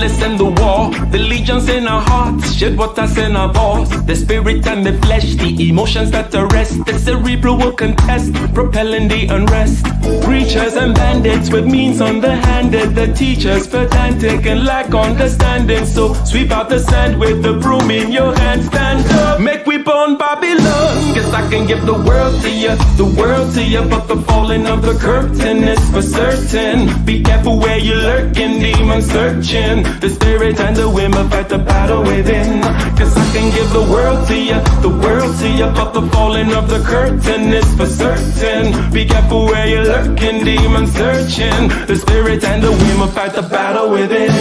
fearless in the war. The legions in our hearts, shed waters in our balls. The spirit and the flesh, the emotions that arrest. The cerebral will contest, propelling the unrest. Preachers and bandits with means underhanded. The teachers pedantic and lack understanding. So sweep out the sand with the broom in your hand. Stand up, make we burn Babylon. Guess I can give the world to you, the world to you. But the falling of the curtain is for certain. Be careful where you're lurking, demon searching. The spirit and the women fight the battle within. Cause I can give the world to you, the world to you. But the falling of the curtain is for certain. Be careful where you're lurking, demon searching. The spirit and the women fight the battle within.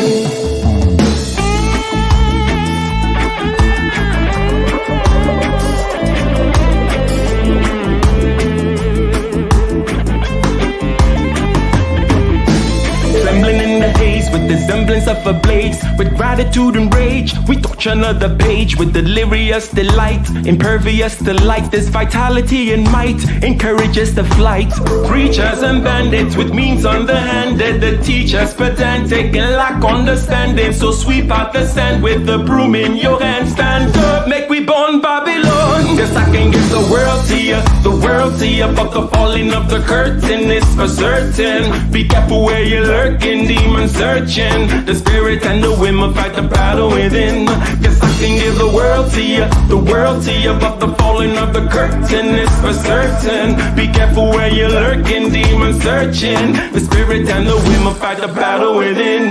With the semblance of a blaze, with gratitude and rage, we touch another page with delirious delight, impervious to light. This vitality and might encourages the flight. Preachers and bandits with means underhanded, the teachers pedantic and lack understanding. So sweep out the sand with the broom in your hand. Stand up, make we burn Babylon. Guess I can give the world to you, the world to you. But the falling of the curtain is for certain. Be careful where you're lurking, demon searching. The spirit and the women fight the battle within. Guess I can give the world to you, the world to you. But the falling of the curtain is for certain. Be careful where you're lurking, demon searching. The spirit and the women fight the battle within.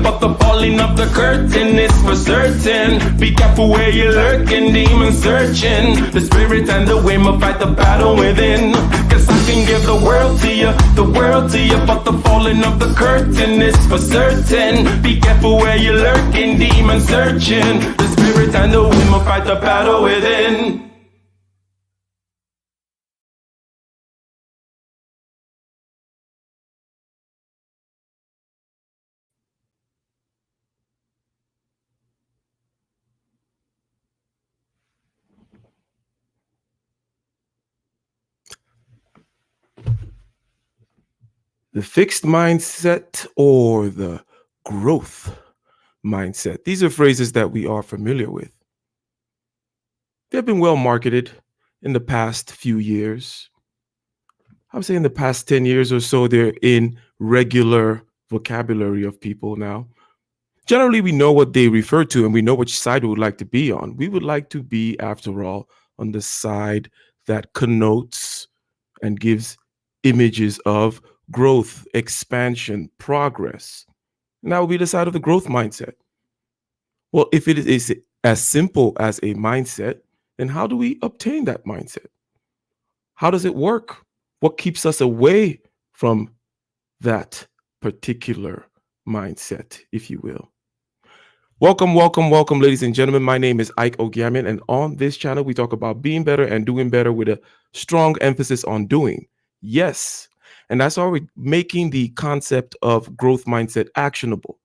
But the falling of the curtain is for certain. Be careful where you're lurking, demon searching. The spirit and the women fight the battle within. Cause I can give the world to you, the world to you. But the falling of the curtain is for certain. Be careful where you're lurking, demon searching. The spirit and the women fight the battle within. The fixed mindset or the growth mindset. These are phrases that we are familiar with. They've been well marketed in the past few years. I would say in the past 10 years or so, they're in regular vocabulary of people now. Generally, we know what they refer to and we know which side we would like to be on. We would like to be, after all, on the side that connotes and gives images of growth, expansion, progress. And that will be the side of the growth mindset. Well, if it is as simple as a mindset, then how do we obtain that mindset? How does it work? What keeps us away from that particular mindset, if you will? Welcome, welcome, welcome, ladies and gentlemen. My name is Ike Ogiamin, and on this channel, we talk about being better and doing better with a strong emphasis on doing. Yes. And that's why we're making the concept of growth mindset actionable.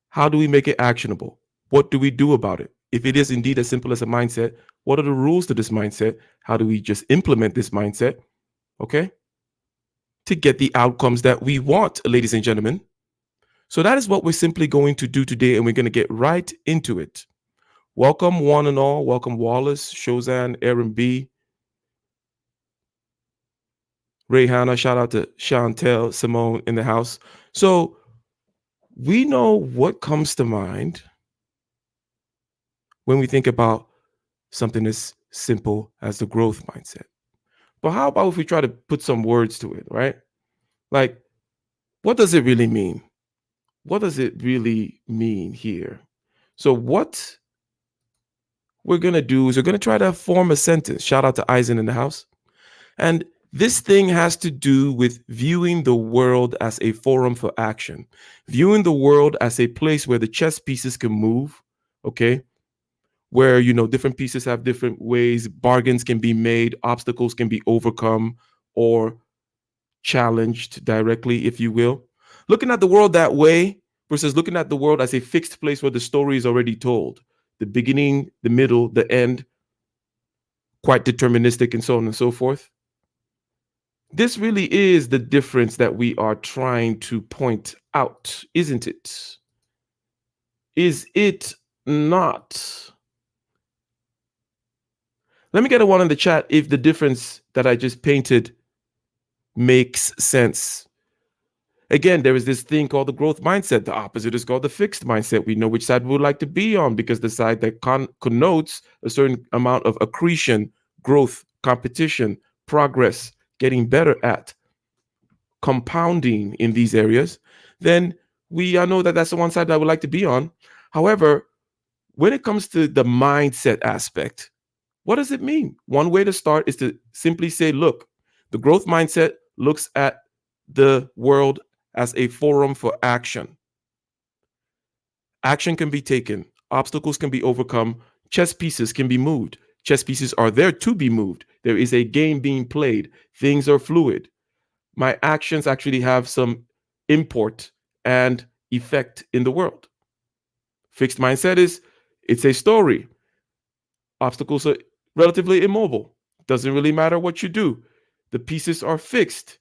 How do we make it actionable? What do we do about it? If it is indeed as simple as a mindset, what are the rules to this mindset? How do we just implement this mindset? Okay. To get the outcomes that we want, ladies and gentlemen. So that is what we're simply going to do today, and we're going to get right into it. Welcome, one and all. Welcome, Wallace, Shozan, Aaron B. Rayhana, shout out to Chantel, Simone in the house. So we know what comes to mind when we think about something as simple as the growth mindset. But how about if we try to put some words to it, right? Like, what does it really mean? What does it really mean here? So what we're going to do is we're going to try to form a sentence. Shout out to Eisen in the house. And This thing has to do with viewing the world as a forum for action, viewing the world as a place where the chess pieces can move, okay? Where, different pieces have different ways, bargains can be made, obstacles can be overcome or challenged directly, if you will. Looking at the world that way versus looking at the world as a fixed place where the story is already told, the beginning, the middle, the end, quite deterministic, and so on and so forth. This really is the difference that we are trying to point out, isn't it? Is it not? Let me get a one in the chat if the difference that I just painted makes sense. Again, there is this thing called the growth mindset. The opposite is called the fixed mindset. We know which side we would like to be on because the side that connotes a certain amount of accretion, growth, competition, progress, getting better at, compounding in these areas, then I know that that's the one side that I would like to be on. However, when it comes to the mindset aspect, what does it mean? One way to start is to simply say, look, the growth mindset looks at the world as a forum for action. Action can be taken, obstacles can be overcome, chess pieces can be moved. Chess pieces are there to be moved. There is a game being played. Things are fluid. My actions actually have some import and effect in the world. Fixed mindset is it's a story. Obstacles are relatively immobile. Doesn't really matter what you do. The pieces are fixed.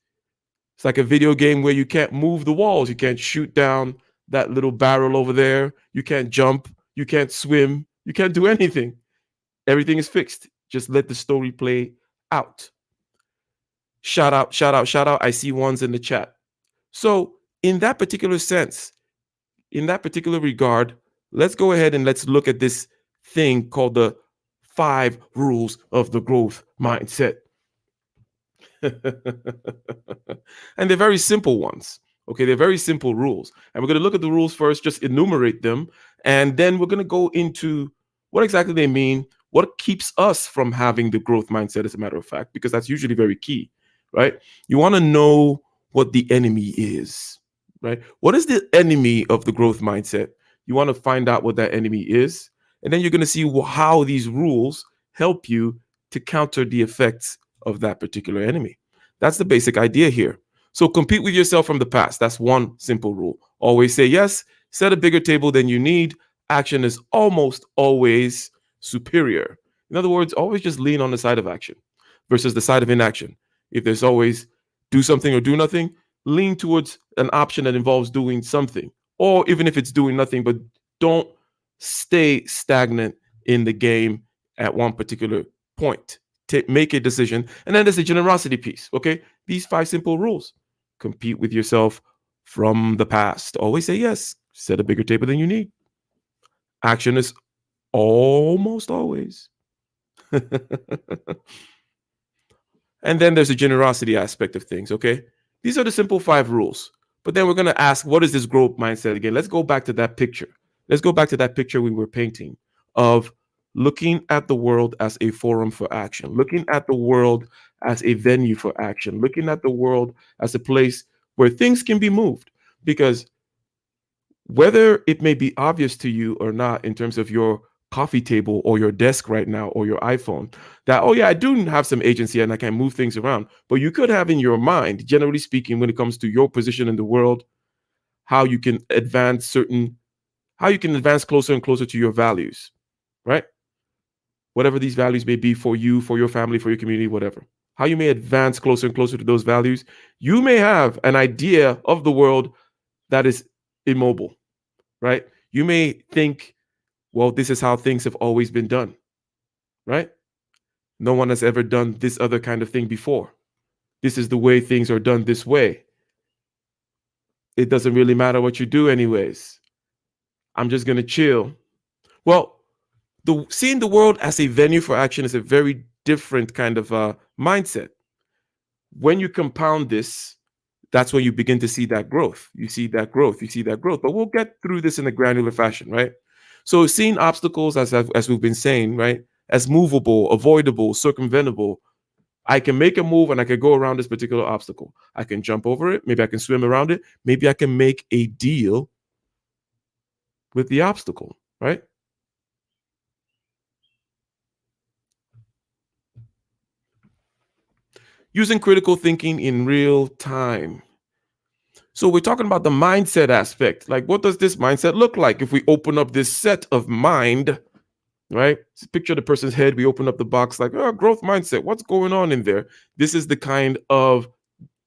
It's like a video game where you can't move the walls. You can't shoot down that little barrel over there. You can't jump. You can't swim. You can't do anything. Everything is fixed. Just let the story play out. Shout out, shout out, shout out. I see ones in the chat. So, in that particular sense, in that particular regard, let's go ahead and let's look at this thing called the 5 rules of the growth mindset. And they're very simple ones. Okay, they're very simple rules. And we're going to look at the rules first, just enumerate them. And then we're going to go into what exactly they mean, what keeps us from having the growth mindset, as a matter of fact, because that's usually very key, right? You want to know what the enemy is, right? What is the enemy of the growth mindset? You want to find out what that enemy is. And then you're going to see how these rules help you to counter the effects of that particular enemy. That's the basic idea here. So compete with yourself from the past. That's one simple rule. Always say yes, set a bigger table than you need. Action is almost always superior. In other words, always just lean on the side of action versus the side of inaction. If there's always do something or do nothing, lean towards an option that involves doing something. Or even if it's doing nothing, but don't stay stagnant in the game at one particular point. Make a decision. And then there's a generosity piece. Okay. These 5 simple rules. Compete with yourself from the past. Always say yes. Set a bigger table than you need. Action is almost always. And then there's a generosity aspect of things. Okay. These are the simple 5 rules. But then we're going to ask, what is this growth mindset again? Let's go back to that picture. Let's go back to that picture we were painting of looking at the world as a forum for action, looking at the world as a venue for action, looking at the world as a place where things can be moved. Because whether it may be obvious to you or not in terms of your coffee table or your desk right now or your iPhone, that, oh yeah, I do have some agency and I can move things around. But you could have in your mind, generally speaking, when it comes to your position in the world, how you can advance closer and closer to your values, right? Whatever these values may be for you, for your family, for your community, whatever. How you may advance closer and closer to those values. You may have an idea of the world that is immobile, right? You may think, well, this is how things have always been done, right? No one has ever done this other kind of thing before. This is the way things are done this way. It doesn't really matter what you do anyways. I'm just going to chill. Well, seeing the world as a venue for action is a very different kind of mindset. When you compound this, that's when you begin to see that growth. You see that growth. You see that growth. But we'll get through this in a granular fashion, right? So seeing obstacles, as we've been saying, right, as movable, avoidable, circumventable, I can make a move and I can go around this particular obstacle. I can jump over it. Maybe I can swim around it. Maybe I can make a deal with the obstacle, right? Using critical thinking in real time. So we're talking about the mindset aspect. Like, what does this mindset look like if we open up this set of mind, right? Picture the person's head. We open up the box, like, oh, growth mindset. What's going on in there? This is the kind of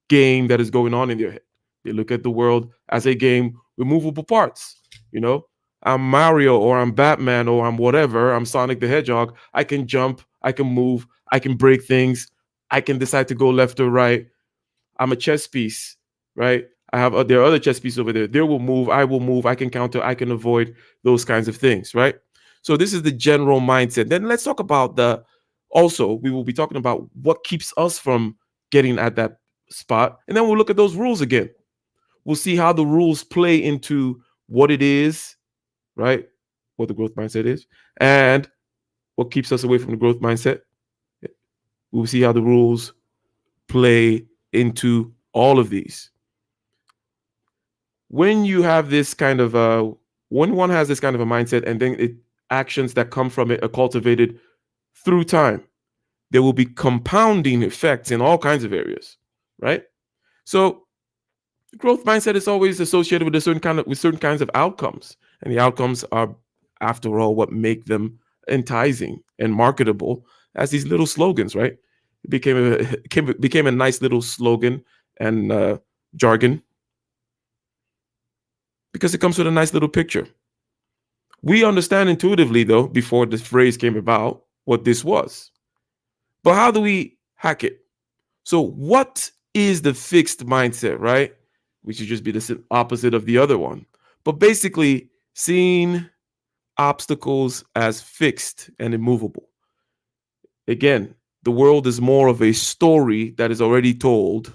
game that is going on in your head. They look at the world as a game with movable parts. You know, I'm Mario or I'm Batman or I'm whatever. I'm Sonic the Hedgehog. I can jump, I can move, I can break things, I can decide to go left or right. I'm a chess piece, right? I have there are other chess pieces over there. They will move, I will move, I can counter, I can avoid those kinds of things, right? So this is the general mindset. Then let's talk about the also we will be talking about what keeps us from getting at that spot. And then we'll look at those rules again. We'll see how the rules play into what it is, right? What the growth mindset is, and what keeps us away from the growth mindset. We'll see how the rules play into all of these. When you have this kind of when one has this kind of a mindset and then actions that come from it are cultivated through time, there will be compounding effects in all kinds of areas, right? So growth mindset is always associated with certain kinds of outcomes, and the outcomes are, after all, what make them enticing and marketable as these little slogans, right? It became a nice little slogan and jargon because it comes with a nice little picture. We understand intuitively, though, before this phrase came about, what this was. But how do we hack it? So, what is the fixed mindset, right? We should just be the opposite of the other one. But basically, seeing obstacles as fixed and immovable. Again, the world is more of a story that is already told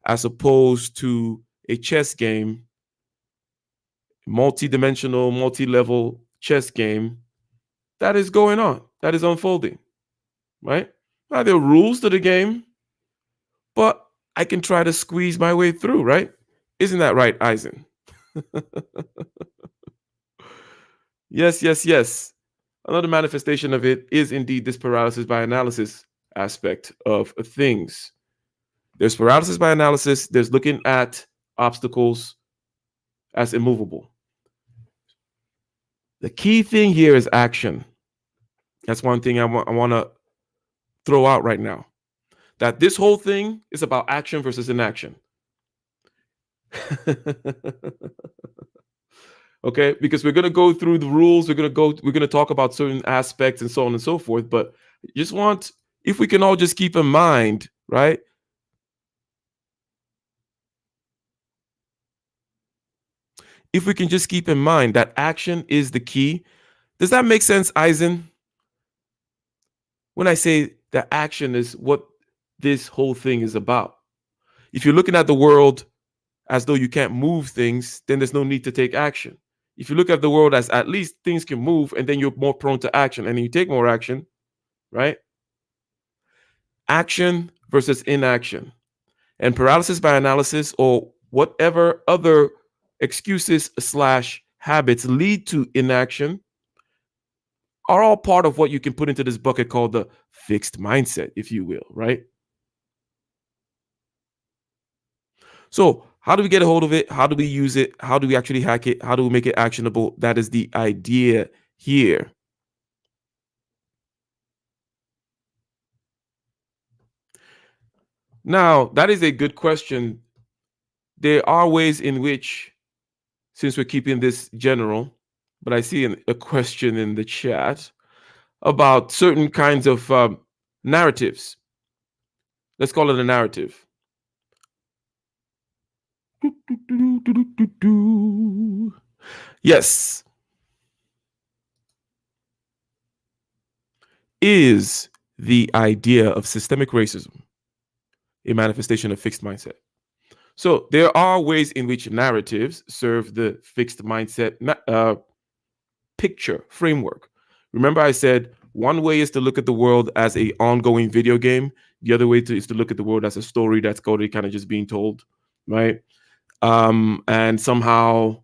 as opposed to a chess game, multi-dimensional, multi-level chess game that is going on, that is unfolding, right? Now, there are rules to the game, but I can try to squeeze my way through, right? Isn't that right, Eisen? Yes, yes, yes. Another manifestation of it is indeed this paralysis by analysis aspect of things. There's paralysis by analysis, there's looking at obstacles as immovable. The key thing here is action. That's one thing I want to throw out right now. That this whole thing is about action versus inaction. Okay, because we're going to go through the rules, we're going to talk about certain aspects and so on and so forth, but just want, if we can all just keep in mind, right? If we can just keep in mind that action is the key. Does that make sense, Eisen? When I say that action is what this whole thing is about. If you're looking at the world as though you can't move things, then there's no need to take action. If you look at the world as at least things can move, and then you're more prone to action, and then you take more action, right? Action versus inaction. And paralysis by analysis or whatever other excuses slash habits lead to inaction are all part of what you can put into this bucket called the fixed mindset, if you will, right? So, how do we get a hold of it? How do we use it? How do we actually hack it? How do we make it actionable? That is the idea here. Now, that is a good question. There are ways in which, since we're keeping this general, but I see a question in the chat about certain kinds of narratives. Let's call it a narrative. Yes. Is the idea of systemic racism a manifestation of fixed mindset? So there are ways in which narratives serve the fixed mindset picture framework. Remember, I said One way is to look at the world as a ongoing video game. The other way is to look at the world as a story that's already kind of just being told, right? And somehow,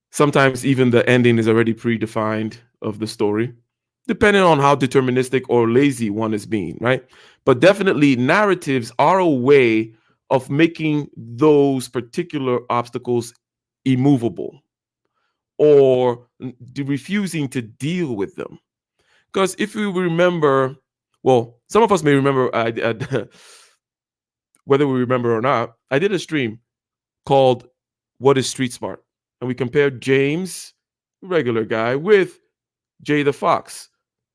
sometimes even the ending is already predefined of the story, depending on how deterministic or lazy one is being, right? But definitely, narratives are a way of making those particular obstacles immovable or refusing to deal with them. Because if we remember, well, some of us may remember, whether we remember or not, I did a stream called What is Street Smart? And we compared James, regular guy, with Jay the Fox,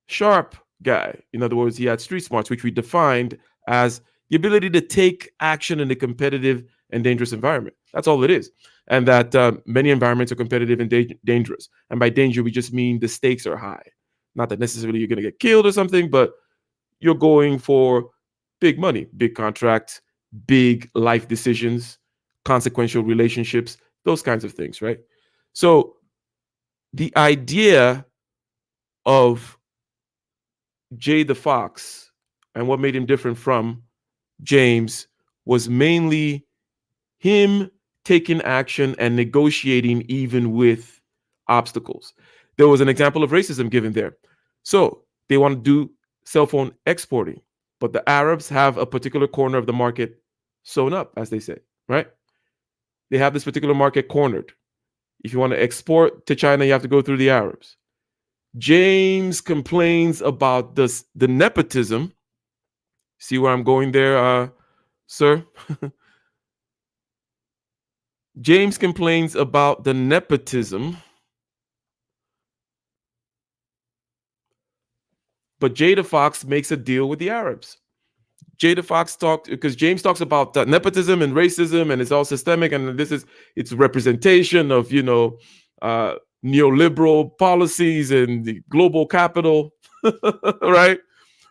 sharp guy. In other words, he had street smarts, which we defined as the ability to take action in a competitive and dangerous environment. That's all it is. And that many environments are competitive and dangerous. And by danger, we just mean the stakes are high. Not that necessarily you're going to get killed or something, but you're going for big money, big contracts, big life decisions, consequential relationships, those kinds of things, right? So the idea of Jay the Fox and what made him different from James was mainly him taking action and negotiating even with obstacles. There was an example of racism given there. So they want to do cell phone exporting, but the Arabs have a particular corner of the market sewn up, as they say, right? They have this particular market cornered. If you want to export to China, you have to go through the Arabs. James complains about the nepotism. See where I'm going there, sir? James complains about the nepotism, but Jada Fox makes a deal with the Arabs. Jada Fox talked because James talks about nepotism and racism, and it's all systemic, and it's representation of uh, neoliberal policies and the global capital, right?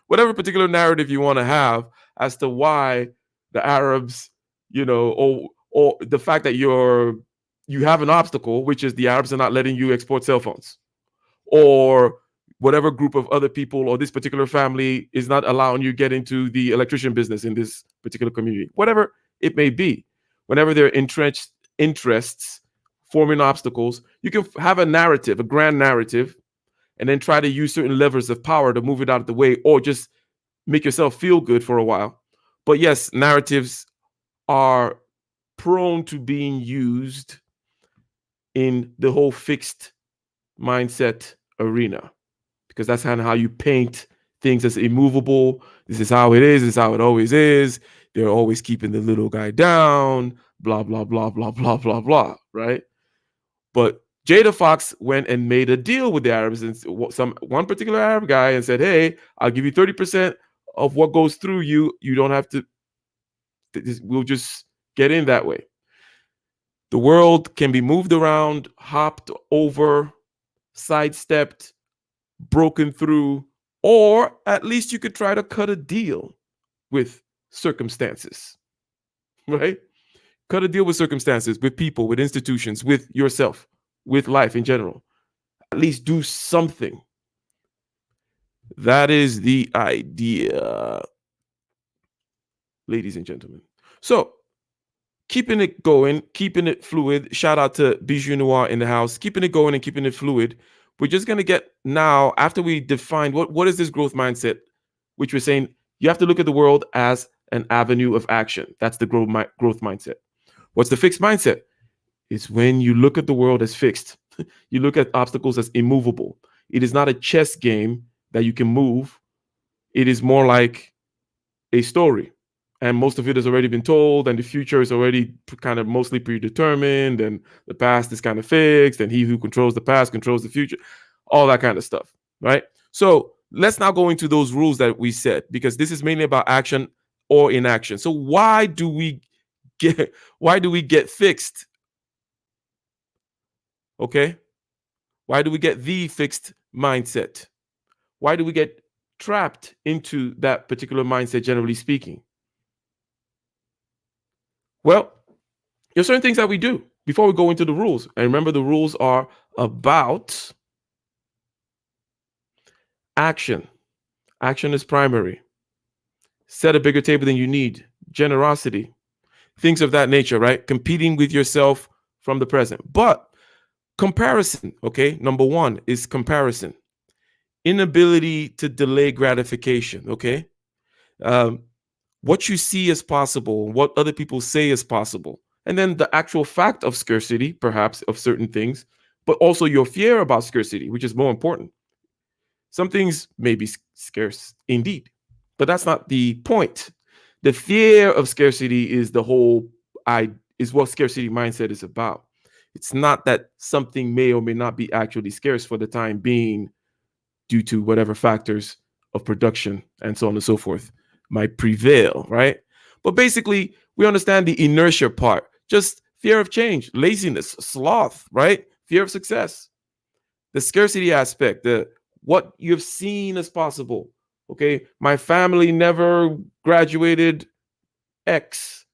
Whatever particular narrative you want to have as to why the Arabs, or the fact that you have an obstacle, which is the Arabs are not letting you export cell phones, or whatever group of other people or this particular family is not allowing you get into the electrician business in this particular community, whatever it may be. Whenever there are entrenched interests forming obstacles, you can have a narrative, a grand narrative, and then try to use certain levers of power to move it out of the way, or just make yourself feel good for a while. But yes, narratives are prone to being used in the whole fixed mindset arena, because that's kind of how you paint things as immovable. This is how it is. This is how it always is. They're always keeping the little guy down, blah, blah, blah, blah, blah, blah, blah, right? But Jada Fox went and made a deal with the Arabs and one particular Arab guy and said, hey, I'll give you 30% of what goes through you. You don't have to, we'll just get in that way. The world can be moved around, hopped over, sidestepped, broken through, or at least you could try to cut a deal with circumstances, right? Cut a deal with circumstances, with people, with institutions, with yourself, with life in general. At least do something. That is the idea, ladies and gentlemen. So, keeping it going, keeping it fluid. Shout out to Bijou Noir in the house. Keeping it going and keeping it fluid. We're just going to get now, after we define what is this growth mindset, which we're saying you have to look at the world as an avenue of action. That's the growth mindset. What's the fixed mindset? It's when you look at the world as fixed. You look at obstacles as immovable. It is not a chess game that you can move. It is more like a story, and most of it has already been told, and the future is already kind of mostly predetermined, and the past is kind of fixed, and he who controls the past controls the future, all that kind of stuff, right? So let's now go into those rules that we set, because this is mainly about action or inaction. So get why do we get fixed? Okay, why do we get the fixed mindset? Why do we get trapped into that particular mindset, generally speaking? Well, there's certain things that we do before we go into the rules. And remember, the rules are about Action. Action is primary. Set a bigger table than you need. Generosity. Things of that nature, right? Competing with yourself from the present. But comparison, okay? Number one is comparison. Inability to delay gratification, okay? Um, what you see as possible, what other people say is possible, and then the actual fact of scarcity, perhaps, of certain things, but also your fear about scarcity, which is more important. Some things may be scarce indeed, but that's not the point. The fear of scarcity is the whole I is what scarcity mindset is about. It's not that something may or may not be actually scarce for the time being due to whatever factors of production and so on and so forth might prevail, right? But basically, we understand the inertia part, just fear of change, laziness, sloth, right? Fear of success, the scarcity aspect, the what you've seen as possible. Okay, my family never graduated X.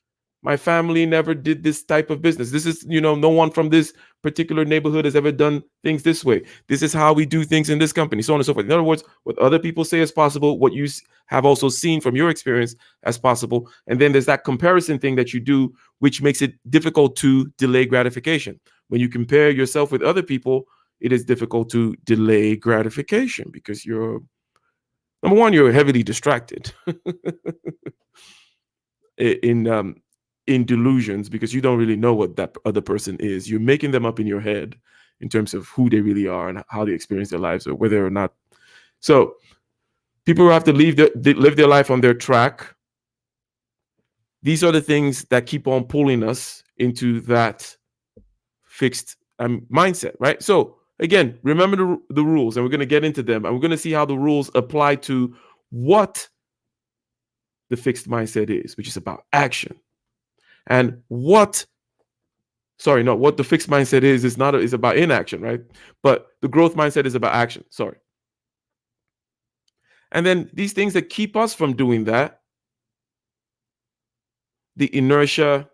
My family never did this type of business. This is, no one from this particular neighborhood has ever done things this way. This is how we do things in this company, so on and so forth. In other words, what other people say is possible, what you have also seen from your experience as possible. And then there's that comparison thing that you do, which makes it difficult to delay gratification. When you compare yourself with other people, it is difficult to delay gratification because number one, you're heavily distracted in in delusions because you don't really know what that other person is. You're making them up in your head in terms of who they really are and how they experience their lives or whether or not. So people who have to live their life on their track. These are the things that keep on pulling us into that fixed mindset, right? So again, remember the rules, and we're going to get into them, and we're going to see how the rules apply to what the fixed mindset is, which is about action. And what the fixed mindset is about inaction, right? But the growth mindset is about action. Sorry. And then these things that keep us from doing that, the inertia,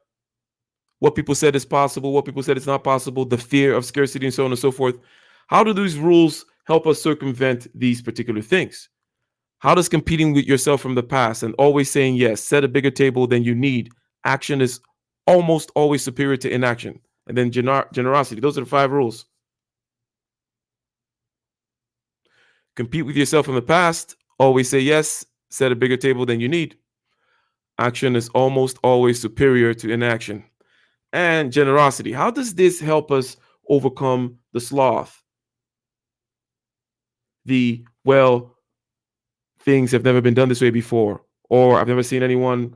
what people said is possible, what people said is not possible, the fear of scarcity, and so on and so forth. How do these rules help us circumvent these particular things? How does competing with yourself from the past and always saying yes, set a bigger table than you need, action is almost always superior to inaction, and then generosity. Those are the 5 rules. Compete with yourself from the past, always say yes, set a bigger table than you need. Action is almost always superior to inaction. And generosity. How does this help us overcome the sloth? Well, things have never been done this way before, or I've never seen anyone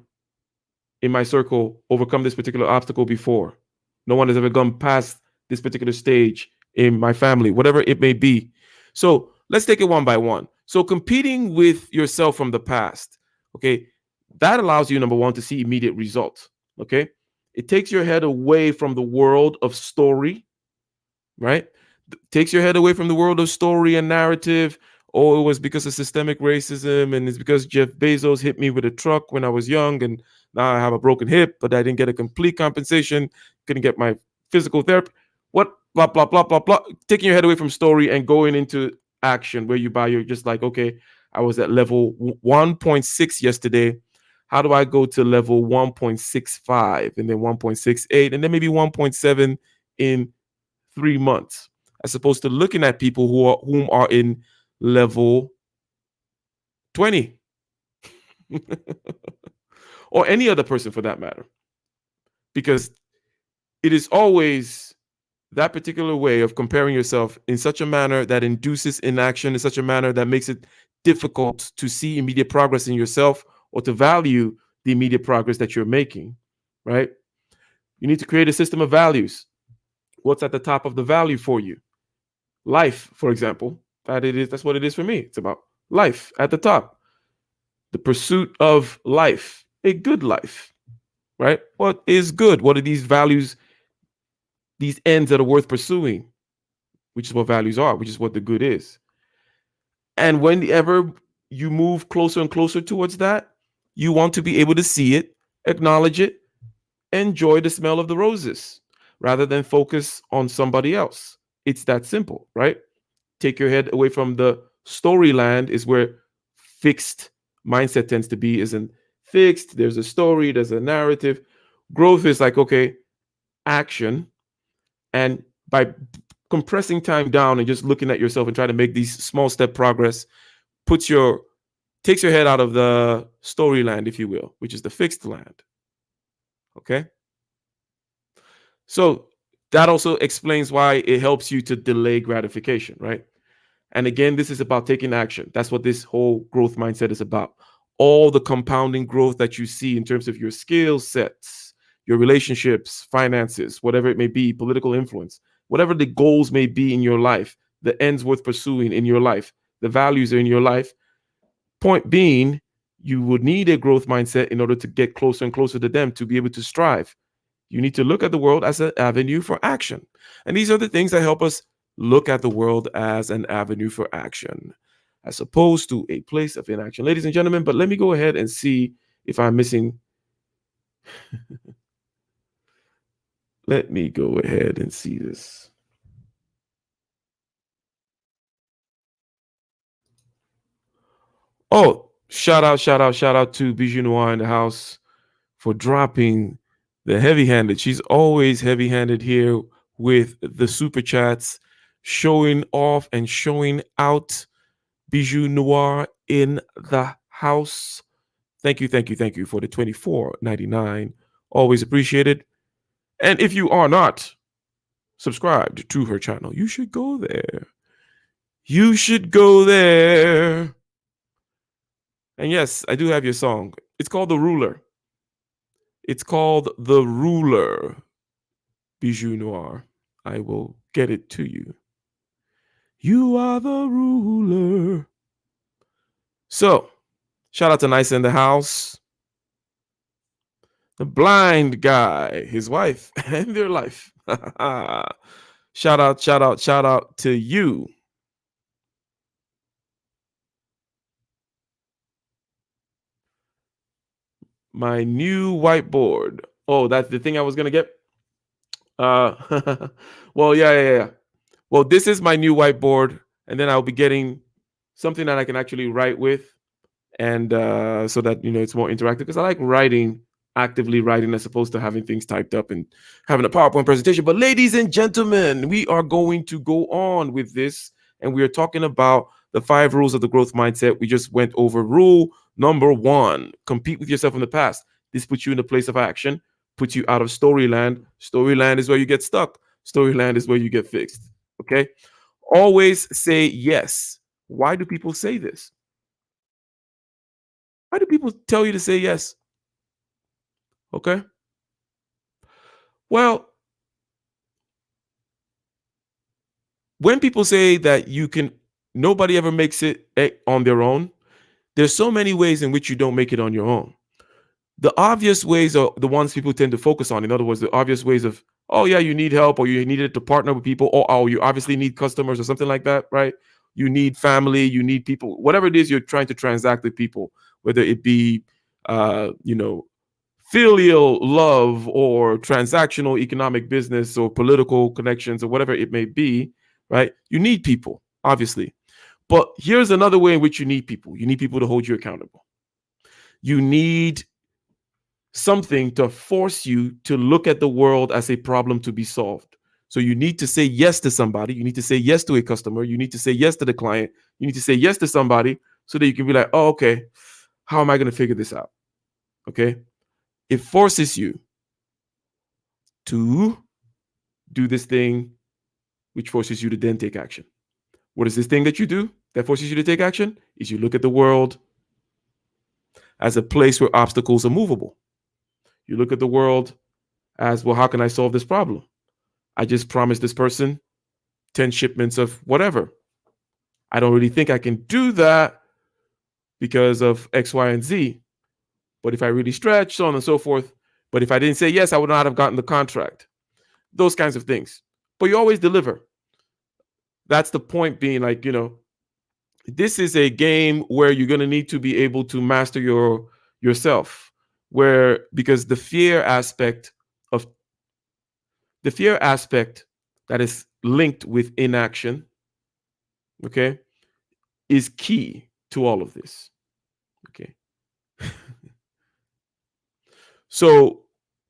in my circle overcome this particular obstacle before. No one has ever gone past this particular stage in my family, whatever it may be. So let's take it one by one. So competing with yourself from the past, okay, that allows you, number one, to see immediate results. Okay, it takes your head away from the world of story, right? Takes your head away from the world of story and narrative. Oh, it was because of systemic racism, and it's because Jeff Bezos hit me with a truck when I was young, and now I have a broken hip, but I didn't get a complete compensation, couldn't get my physical therapy. What blah blah blah blah blah. Taking your head away from story and going into action, where you're just like, okay, I was at level 1.6 yesterday. How do I go to level 1.65 and then 1.68 and then maybe 1.7 in 3 months, as opposed to looking at people whom are in level 20 or any other person for that matter, because it is always that particular way of comparing yourself in such a manner that induces inaction, in such a manner that makes it difficult to see immediate progress in yourself or to value the immediate progress that you're making, right? You need to create a system of values. What's at the top of the value for you? Life, for example. That's what it is for me. It's about life at the top. The pursuit of life, a good life, right? What is good? What are these values, these ends that are worth pursuing, which is what values are, which is what the good is. And whenever you move closer and closer towards that, you want to be able to see it, acknowledge it, enjoy the smell of the roses rather than focus on somebody else. It's that simple, right? Take your head away from the Storyland is where fixed mindset tends to be, isn't fixed. There's a story, there's a narrative. Growth is like, okay, action. And by compressing time down and just looking at yourself and trying to make these small step progress, puts your takes your head out of the storyland, if you will, which is the fixed land. Okay. So that also explains why it helps you to delay gratification, right? And again, this is about taking action. That's what this whole growth mindset is about. All the compounding growth that you see in terms of your skill sets, your relationships, finances, whatever it may be, political influence, whatever the goals may be in your life, the ends worth pursuing in your life, the values in your life. Point being, you would need a growth mindset in order to get closer and closer to them to be able to strive. You need to look at the world as an avenue for action. And these are the things that help us look at the world as an avenue for action, as opposed to a place of inaction. Ladies and gentlemen, but let me go ahead and see if I'm missing. Let me go ahead and see this. Oh, shout out to Bijou Noir in the house for dropping the heavy handed. She's always heavy handed here with the super chats, showing off and showing out. Bijou Noir in the house. Thank you for the 24.99. Always appreciated. And if you are not subscribed to her channel, you should go there. You should go there. And yes, I do have your song. It's called The Ruler. It's called The Ruler, Bijou Noir. I will get it to you. You are the ruler. So, shout out to Nice in the house. The blind guy, his wife, and their life. Shout out to you. My new whiteboard. Oh, that's the thing I was gonna get. Well, yeah. Well, this is my new whiteboard, and then I'll be getting something that I can actually write with, and so that it's more interactive, because I like writing, actively writing, as opposed to having things typed up and having a PowerPoint presentation. But ladies and gentlemen, we are going to go on with this, and we are talking about the 5 rules of the growth mindset. We just went over rule number 1: compete with yourself in the past. This puts you in a place of action, puts you out of storyland. Storyland is where you get stuck. Storyland is where you get fixed. Okay. Always say yes. Why do people say this? Why do people tell you to say yes? Okay. Well, when people say that nobody ever makes it on their own, there's so many ways in which you don't make it on your own. The obvious ways are the ones people tend to focus on. In other words, the obvious ways of, oh, yeah, you need help, or you needed to partner with people, or oh, you obviously need customers or something like that, right? You need family, you need people, whatever it is you're trying to transact with people, whether it be, filial love or transactional economic business or political connections or whatever it may be, right? You need people, obviously. But here's another way in which you need people. You need people to hold you accountable. You need something to force you to look at the world as a problem to be solved. So you need to say yes to somebody. You need to say yes to a customer. You need to say yes to the client. You need to say yes to somebody so that you can be like, oh, okay, how am I going to figure this out? Okay. It forces you to do this thing, which forces you to then take action. What is this thing that you do that forces you to take action? Is you look at the world as a place where obstacles are movable. You look at the world as, well, how can I solve this problem? I just promised this person 10 shipments of whatever. I don't really think I can do that because of X, Y, and Z. But if I really stretch, so on and so forth. But if I didn't say yes, I would not have gotten the contract. Those kinds of things. But you always deliver. That's the point, being like, this is a game where you're going to need to be able to master yourself, because of the fear aspect that is linked with inaction, okay, is key to all of this. Okay. So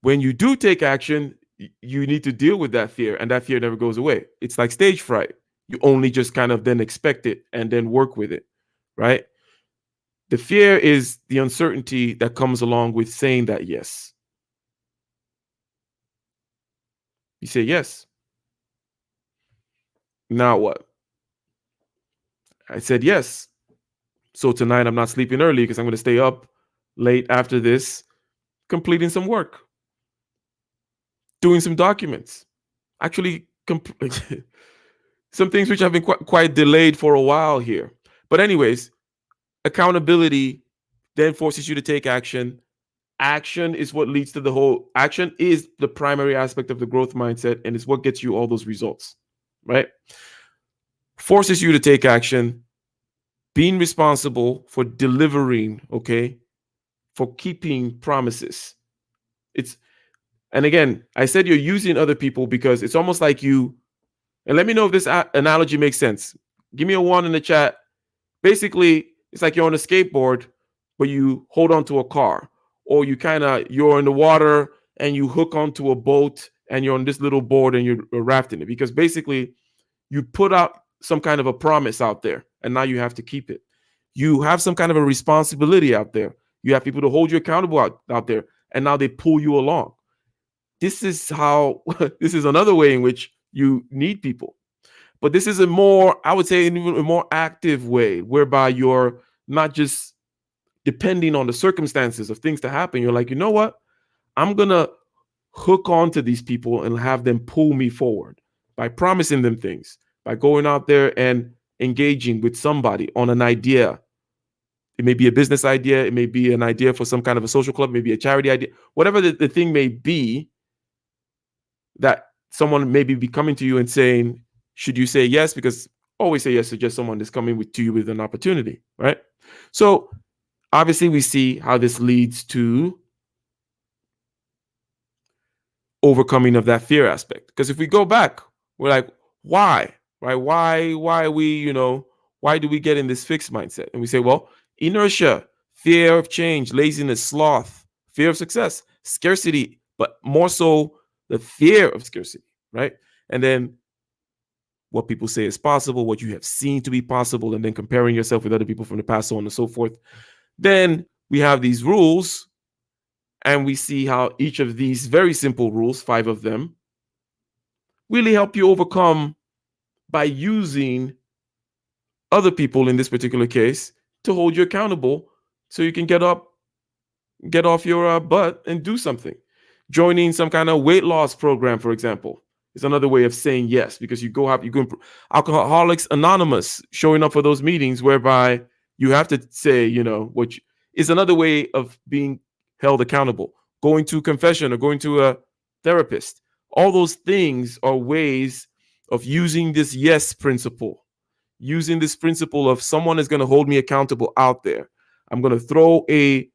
when you do take action, you need to deal with that fear, and that fear never goes away. It's like stage fright. You only just kind of then expect it and then work with it, right? The fear is the uncertainty that comes along with saying that yes. You say yes. Now what? I said yes. So tonight I'm not sleeping early because I'm going to stay up late after this, completing some work, doing some documents, actually some things which have been quite delayed for a while here. But anyways, accountability then forces you to take action. Action is what leads to the whole. Action is the primary aspect of the growth mindset, and it's what gets you all those results, right? Forces you to take action, being responsible for delivering, okay, for keeping promises. It's And again, I said you're using other people because it's almost like you. And let me know if this analogy makes sense. Give me a one in the chat. Basically, it's like you're on a skateboard, but you hold onto a car, or you're in the water and you hook onto a boat and you're on this little board and you're rafting it, because basically you put out some kind of a promise out there and now you have to keep it. You have some kind of a responsibility out there. You have people to hold you accountable out there, and now they pull you along. This is how this is another way in which you need people. But this is a more, I would say, a more active way, whereby you're not just depending on the circumstances of things to happen. You're like, you know what? I'm going to hook on to these people and have them pull me forward by promising them things, by going out there and engaging with somebody on an idea. It may be a business idea. It may be an idea for some kind of a social club, maybe a charity idea, whatever the thing may be, that someone maybe be coming to you and saying, should you say yes? Because always say yes to just someone that's coming to you with an opportunity, right? So obviously we see how this leads to overcoming of that fear aspect. Because if we go back, we're like, why? Right? Why are we, why do we get in this fixed mindset? And we say, well, inertia, fear of change, laziness, sloth, fear of success, scarcity, but more so the fear of scarcity, right? And then what people say is possible, what you have seen to be possible, and then comparing yourself with other people from the past, so on and so forth. Then we have these rules, and we see how each of these very simple rules, 5 of them, really help you overcome by using other people in this particular case to hold you accountable so you can get off your butt and do something. Joining some kind of weight loss program, for example, is another way of saying yes, because you go Alcoholics Anonymous, showing up for those meetings whereby you have to say, which is another way of being held accountable. Going to confession or going to a therapist. All those things are ways of using this yes principle, using this principle of someone is going to hold me accountable out there. I'm going to throw a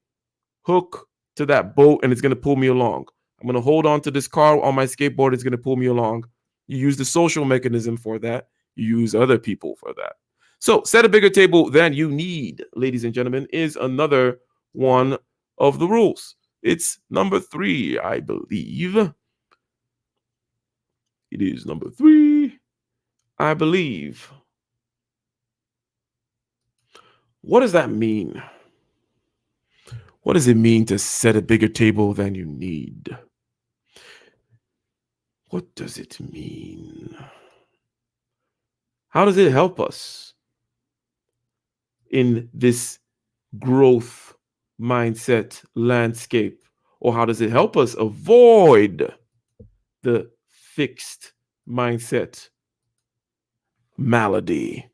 hook to that boat and it's going to pull me along. I'm going to hold on to this car on my skateboard. It's going to pull me along. You use the social mechanism for that. You use other people for that. So set a bigger table than you need, ladies and gentlemen, is another one of the rules. It's number 3, I believe. It is number 3, I believe. What does that mean? What does it mean to set a bigger table than you need? What does it mean? How does it help us in this growth mindset landscape? Or how does it help us avoid the fixed mindset malady?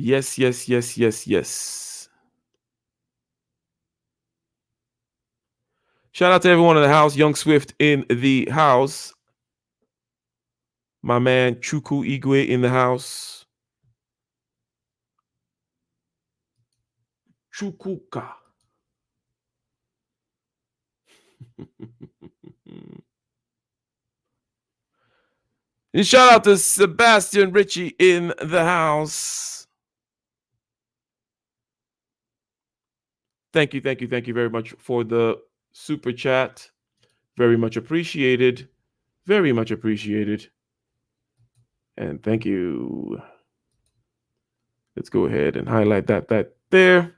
Yes, yes, yes, yes, yes. Shout out to everyone in the house. Young Swift in the house. My man Chuku Igwe in the house. Chukuka. And shout out to Sebastian Ritchie in the house. Thank you very much for the super chat. Very much appreciated. Very much appreciated. And thank you. Let's go ahead and highlight that there.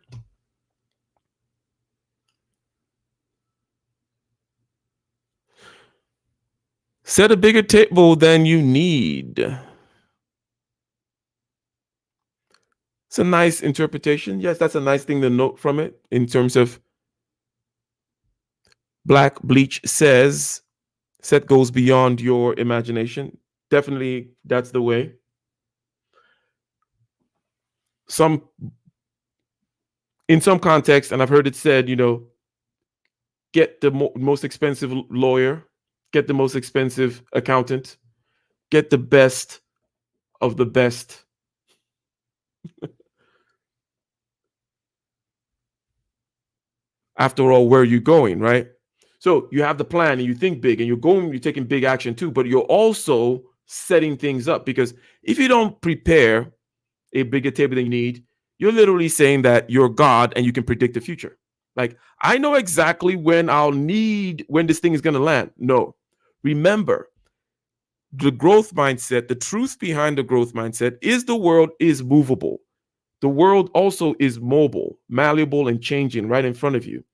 Set a bigger table than you need. It's a nice interpretation. Yes, that's a nice thing to note from it in terms of Black Bleach says set goes beyond your imagination. Definitely that's the way. Some in some context, and I've heard it said, get the most expensive lawyer, get the most expensive accountant, get the best of the best. After all, where are you going, right? So you have the plan and you think big and you're taking big action too, but you're also setting things up because if you don't prepare a bigger table than you need, you're literally saying that you're God and you can predict the future. Like, I know exactly when when this thing is going to land. No. Remember, the growth mindset, the truth behind the growth mindset is the world is movable. The world also is mobile, malleable, and changing right in front of you.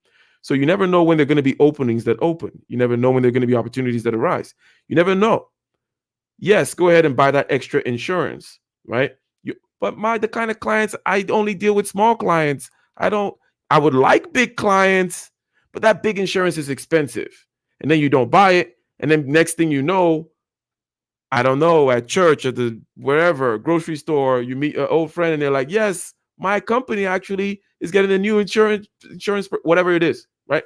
So you never know when there are going to be openings that open. You never know when there are going to be opportunities that arise. You never know. Yes, go ahead and buy that extra insurance, right? But the kind of clients, I only deal with small clients. I would like big clients, but that big insurance is expensive. And then you don't buy it. And then next thing you know, I don't know, at church, at the wherever, grocery store, you meet an old friend and they're like, yes, my company actually is getting a new insurance, whatever it is, right?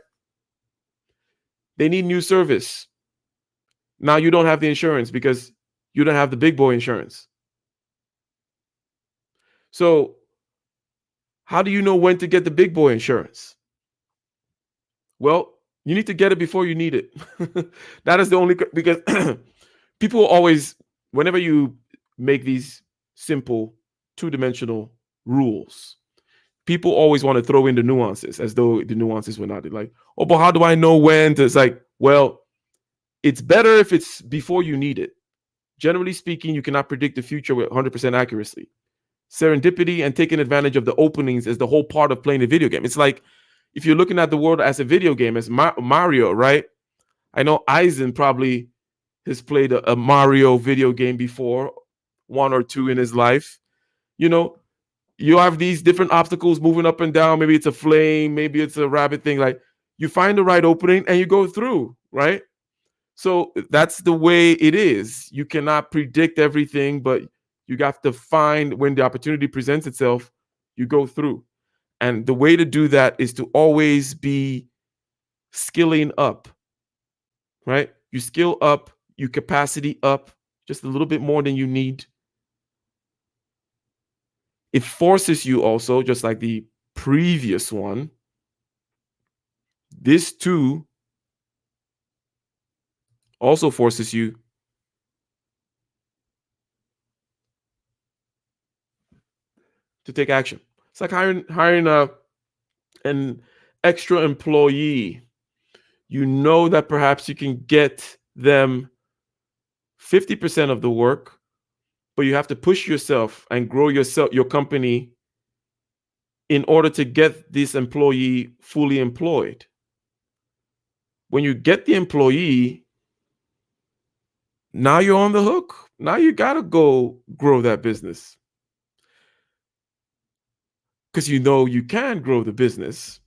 They need new service. Now you don't have the insurance because you don't have the big boy insurance. So how do you know when to get the big boy insurance? Well, you need to get it before you need it. That is the only, because people always, whenever you make these simple two-dimensional rules, people always want to throw in the nuances as though the nuances were not like, oh, but how do I know when to? It's like, well, it's better if it's before you need it. Generally speaking, you cannot predict the future with 100% accuracy. Serendipity and taking advantage of the openings is the whole part of playing a video game. It's like if you're looking at the world as a video game, as Mario, right? I know Eisen probably has played a Mario video game before, one or two in his life. You know, you have these different obstacles moving up and down. Maybe it's a flame, maybe it's a rabbit thing. Like, you find the right opening and you go through, right? So that's the way it is. You cannot predict everything, but you have to find when the opportunity presents itself, you go through. And the way to do that is to always be skilling up, right? You skill up, you capacity up just a little bit more than you need. It forces you also, just like the previous one, this too also forces you to take action. It's like hiring an extra employee. You know that perhaps you can get them 50% of the work, but you have to push yourself and grow your company in order to get this employee fully employed. When you get the employee, now you're on the hook. Now you got to go grow that business because you know you can grow the business.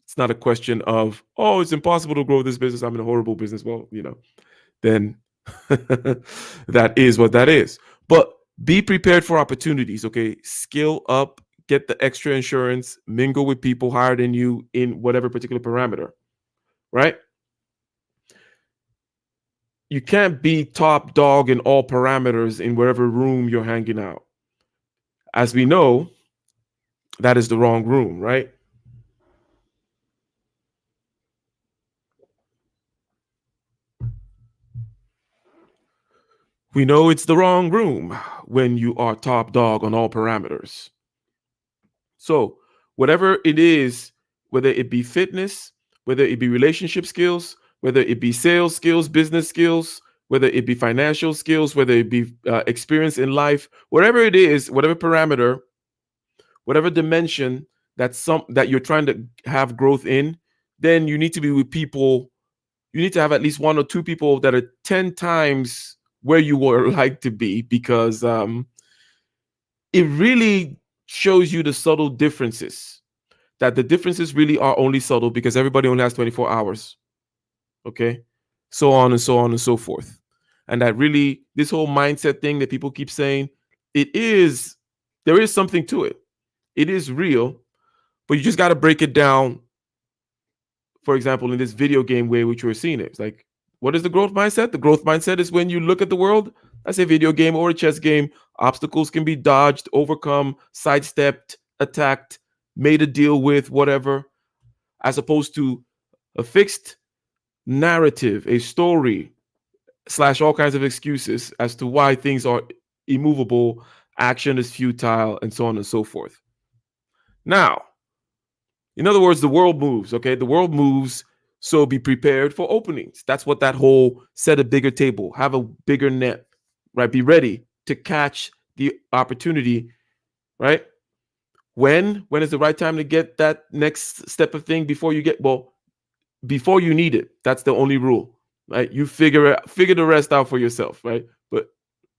It's not a question of, oh, it's impossible to grow this business. I'm in a horrible business. Well, then that is what that is. But be prepared for opportunities, okay? Skill up, get the extra insurance, mingle with people higher than you in whatever particular parameter, right? You can't be top dog in all parameters in wherever room you're hanging out. As we know, that is the wrong room, right? We know it's the wrong room when you are top dog on all parameters. So, whatever it is, whether it be fitness, whether it be relationship skills, whether it be sales skills, business skills, whether it be financial skills, whether it be experience in life, whatever it is, whatever parameter, whatever dimension that you're trying to have growth in, then you need to be with people. You need to have at least one or two people that are 10 times where you would like to be, because it really shows you the subtle differences, that the differences really are only subtle because everybody only has 24 hours. Okay. So on and so on and so forth. And that really, this whole mindset thing that people keep saying, it is, there is something to it. It is real, but you just got to break it down. For example, in this video game way, which we're seeing it, it's like, what is the growth mindset? The growth mindset is when you look at the world as a video game or a chess game, obstacles can be dodged, overcome, sidestepped, attacked, made a deal with, whatever, as opposed to a fixed narrative, a story, slash all kinds of excuses as to why things are immovable, action is futile, and so on and so forth. Now, in other words, the world moves, okay? The world moves, so be prepared for openings. That's what that whole set a bigger table, have a bigger net, right? Be ready to catch the opportunity, right? When is the right time to get that next step of thing before you get, well, before you need it. That's the only rule, right? You figure the rest out for yourself, right? But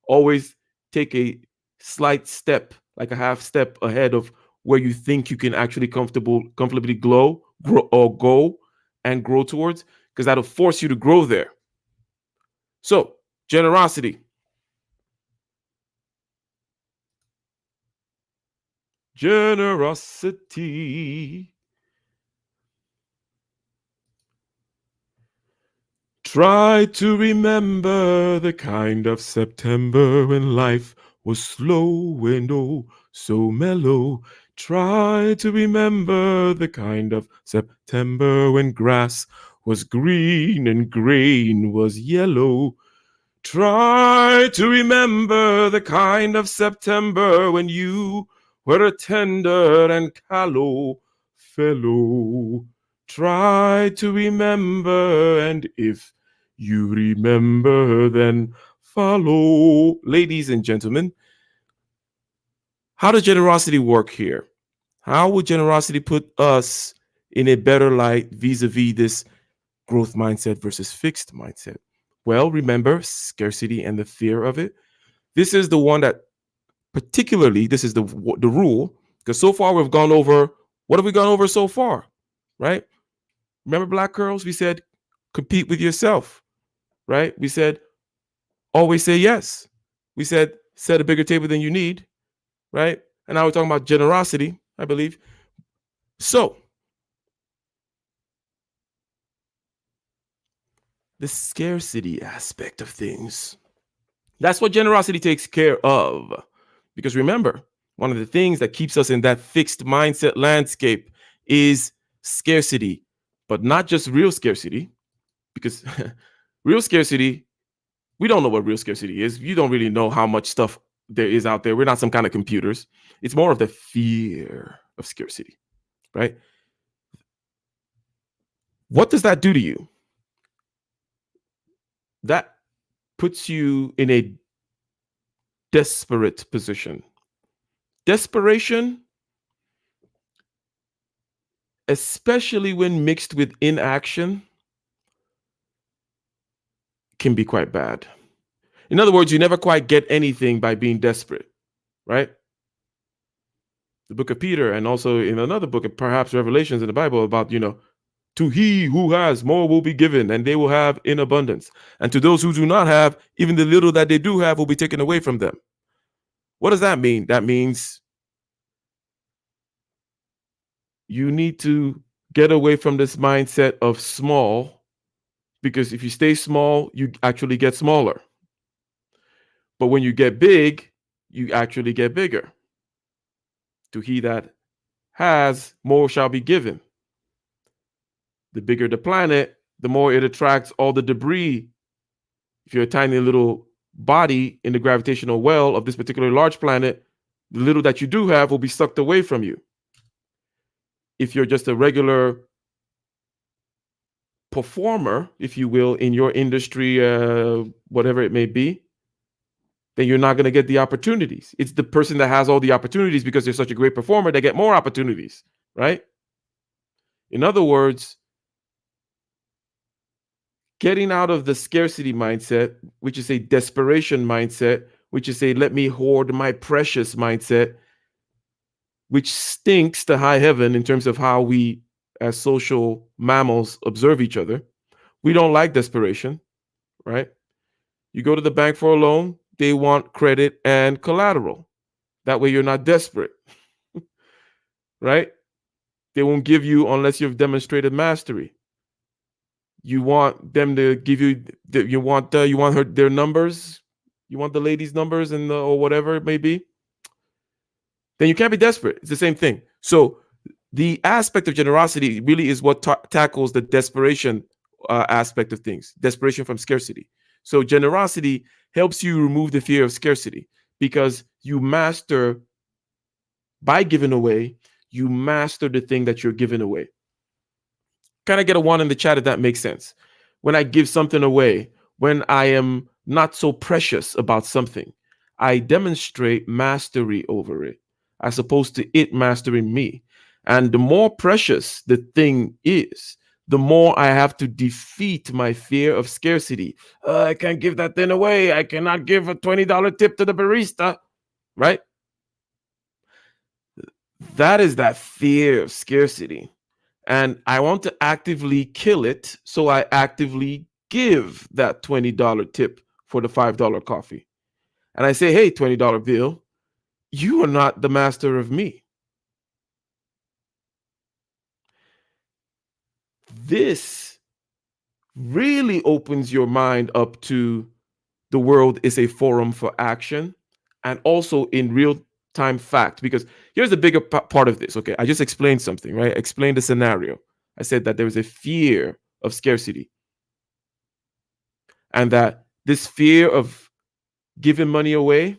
always take a slight step, like a half step ahead of where you think you can actually comfortably grow or go and grow towards, because that'll force you to grow there. So, generosity. Generosity. Try to remember the kind of September when life was slow and oh so mellow. Try to remember the kind of September when grass was green and grain was yellow. Try to remember the kind of September when you were a tender and callow fellow. Try to remember, and if you remember, then follow. Ladies and gentlemen, how does generosity work here? How would generosity put us in a better light vis-a-vis this growth mindset versus fixed mindset? Well, remember scarcity and the fear of it. This is the one that particularly, this is the rule, because so far we've gone over, what have we gone over so far, right? Remember Black Girls? We said compete with yourself, right? We said always say yes. We said set a bigger table than you need, right? And now we're talking about generosity, I believe. So the scarcity aspect of things, that's what generosity takes care of. Because remember, one of the things that keeps us in that fixed mindset landscape is scarcity, but not just real scarcity, because real scarcity, we don't know what real scarcity is. You don't really know how much stuff there is out there. We're not some kind of computers. It's more of the fear of scarcity, right? What does that do to you? That puts you in a desperate position. Desperation, especially when mixed with inaction, can be quite bad. In other words, you never quite get anything by being desperate, right? The book of Peter, and also in another book, perhaps Revelations in the Bible, about, to he who has, more will be given, and they will have in abundance. And to those who do not have, even the little that they do have will be taken away from them. What does that mean? That means you need to get away from this mindset of small, because if you stay small, you actually get smaller. But when you get big, you actually get bigger. To he that has, more shall be given. The bigger the planet, the more it attracts all the debris. If you're a tiny little body in the gravitational well of this particular large planet, the little that you do have will be sucked away from you. If you're just a regular performer, if you will, in your industry, whatever it may be, then you're not going to get the opportunities. It's the person that has all the opportunities because they're such a great performer that get more opportunities, right? In other words, getting out of the scarcity mindset, which is a desperation mindset, which is a let me hoard my precious mindset, which stinks to high heaven in terms of how we as social mammals observe each other. We don't like desperation, right? You go to the bank for a loan, they want credit and collateral. That way you're not desperate, right? They won't give you unless you've demonstrated mastery. You want them to give you you want their numbers, you want the lady's numbers and or whatever it may be. Then you can't be desperate. It's the same thing. So the aspect of generosity really is what tackles the desperation aspect of things, desperation from scarcity. So generosity helps you remove the fear of scarcity because you master by giving away, you master the thing that you're giving away. Kind of get a one in the chat if that makes sense. When I give something away, when I am not so precious about something, I demonstrate mastery over it as opposed to it mastering me. And the more precious the thing is, the more I have to defeat my fear of scarcity. I can't give that thing away. I cannot give a $20 tip to the barista, right? That is that fear of scarcity. And I want to actively kill it. So I actively give that $20 tip for the $5 coffee. And I say, hey, $20 bill, you are not the master of me. This really opens your mind up to the world is a forum for action and also in real time fact. Because here's the bigger part of this. Okay, I just explained something, right? I explained the scenario. I said that there is a fear of scarcity and that this fear of giving money away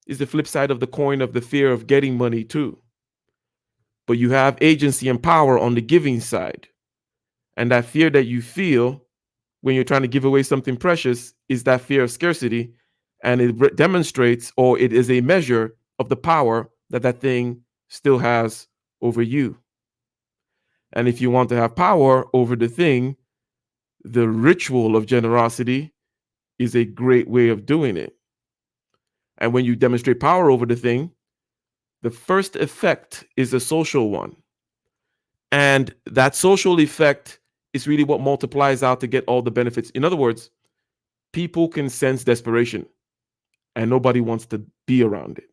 is the flip side of the coin of the fear of getting money too. But you have agency and power on the giving side. And that fear that you feel when you're trying to give away something precious is that fear of scarcity. And it demonstrates, or it is a measure of the power that that thing still has over you. And if you want to have power over the thing, the ritual of generosity is a great way of doing it. And when you demonstrate power over the thing, the first effect is a social one. And that social effect is really what multiplies out to get all the benefits. In other words, people can sense desperation and nobody wants to be around it.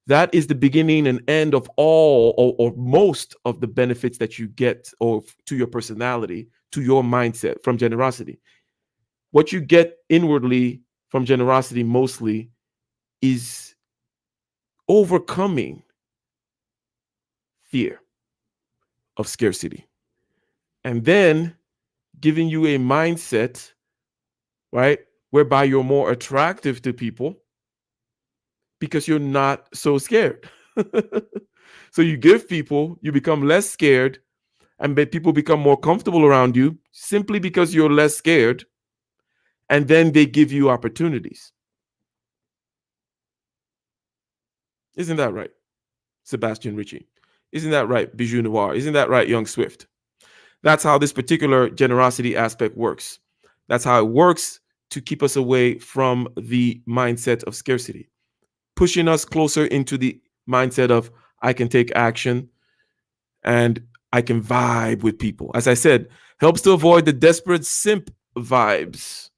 That is the beginning and end of all or most of the benefits that you get or to your personality, to your mindset from generosity. What you get inwardly from generosity mostly is overcoming fear of scarcity and then giving you a mindset, right, whereby you're more attractive to people because you're not so scared. So you give people, you become less scared, and people become more comfortable around you simply because you're less scared, and then they give you opportunities. Isn't that right, Sebastian Ritchie? Isn't that right, Bijou Noir? Isn't that right, Young Swift? That's how this particular generosity aspect works. That's how it works to keep us away from the mindset of scarcity, pushing us closer into the mindset of I can take action and I can vibe with people. As I said, helps to avoid the desperate simp vibes.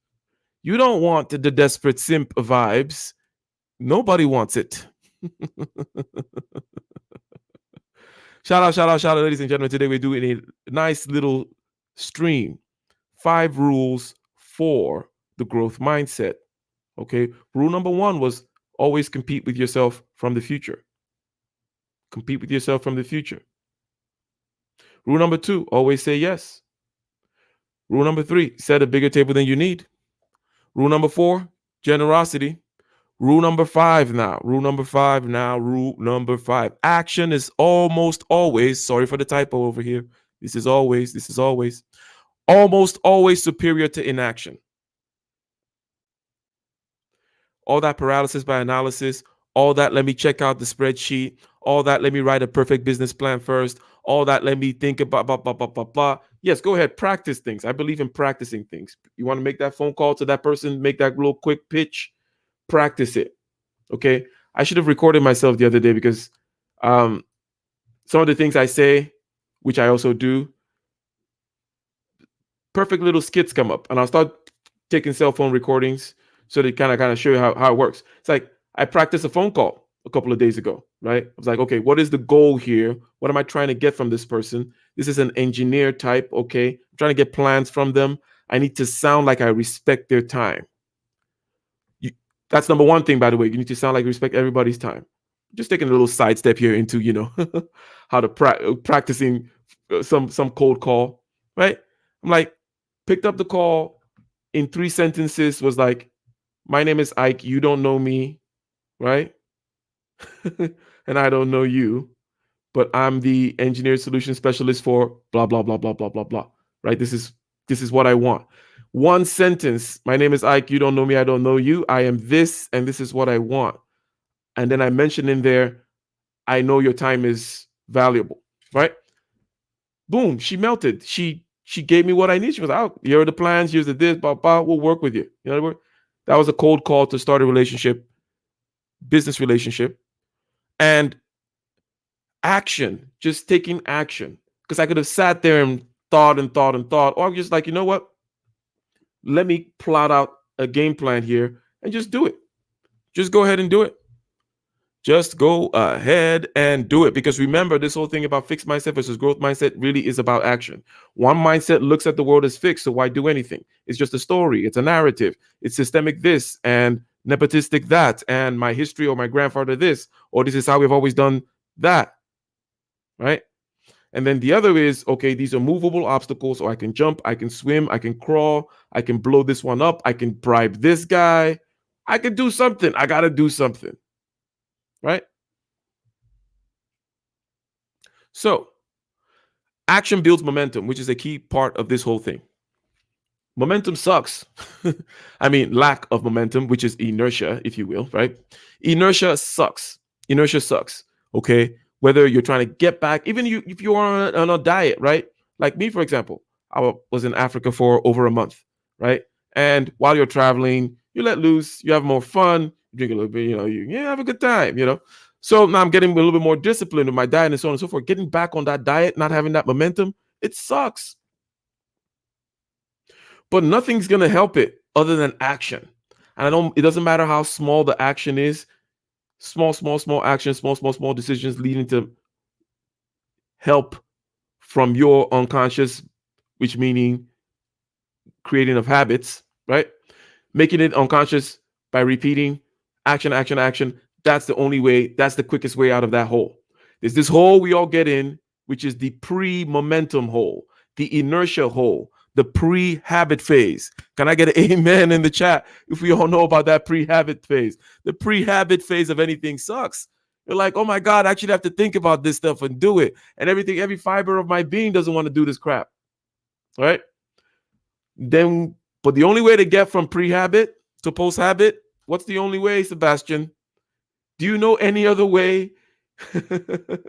You don't want the desperate simp vibes. Nobody wants it. Shout out, ladies and gentlemen. Today we're doing a nice little stream. 5 rules for the growth mindset. Okay. Rule number 1 was always compete with yourself from the future. Compete with yourself from the future. Rule number 2, always say yes. Rule number 3, set a bigger table than you need. Rule number 4, Generosity. Rule number five now. Rule number five now. Rule number five. Action is almost always, sorry for the typo over here. This is almost always superior to inaction. All that paralysis by analysis, all that let me check out the spreadsheet, all that let me write a perfect business plan first, all that let me think about blah, blah, blah, blah, blah. Yes, go ahead, practice things. I believe in practicing things. You want to make that phone call to that person, make that little quick pitch, practice it. Okay. I should have recorded myself the other day because um, some of the things I say, which I also do, perfect little skits come up, and I'll start taking cell phone recordings so they kind of show you how it works. It's like I practiced a phone call a couple of days ago, right? I was like, okay, what is the goal here? What am I trying to get from this person? This is an engineer type, okay? I'm trying to get plans from them. I need to sound like I respect their time. That's number one thing, by the way. You need to sound like you respect everybody's time. Just taking a little sidestep here into, how to practicing some cold call, right? I'm like, picked up the call in 3 sentences, was like, my name is Ike, you don't know me, right? And I don't know you, but I'm the engineer solution specialist for blah, blah, blah, blah, blah, blah, blah, right? This is what I want. One sentence, my name is Ike, you don't know me, I don't know you, I am this, and this is what I want. And then I mentioned in there, I know your time is valuable, right? Boom, she melted. She gave me what I need. She was like, oh, here are the plans, here's the this, blah, blah, we'll work with you. You know, that was a cold call to start a relationship, business relationship. And action, just taking action. Because I could have sat there and thought and thought and thought, or just like, you know what? Let me plot out a game plan here and just do it. Just go ahead and do it. Just go ahead and do it. Because remember, this whole thing about fixed mindset versus growth mindset really is about action. One mindset looks at the world as fixed, so why do anything? It's just a story, it's a narrative, it's systemic this and nepotistic that, and my history or my grandfather this, or this is how we've always done that, right? And then the other is, okay, these are movable obstacles, so I can jump, I can swim, I can crawl, I can blow this one up, I can bribe this guy, I can do something, I got to do something. Right? So, action builds momentum, which is a key part of this whole thing. Momentum sucks. I mean, lack of momentum, which is inertia, if you will, right? Inertia sucks. Inertia sucks. Okay. Whether you're trying to get back, even if you're on a diet, right? Like me, for example, I was in Africa for over a month, right? And while you're traveling, you let loose, you have more fun, you drink a little bit, you have a good time, So now I'm getting a little bit more disciplined with my diet and so on and so forth. Getting back on that diet, not having that momentum, it sucks. But nothing's going to help it other than action. And it doesn't matter how small the action is, small actions, small decisions leading to help from your unconscious, which meaning creating of habits, right? Making it unconscious by repeating action, action, action. That's the only way, that's the quickest way out of that hole. There's this hole we all get in, which is the pre-momentum hole, the inertia hole, the pre-habit phase. Can I get an amen in the chat if we all know about that pre-habit phase? The pre-habit phase of anything sucks. You're like, oh my God, I actually have to think about this stuff and do it. And every fiber of my being doesn't want to do this crap. All right? But the only way to get from pre-habit to post-habit, what's the only way, Sebastian? Do you know any other way? Could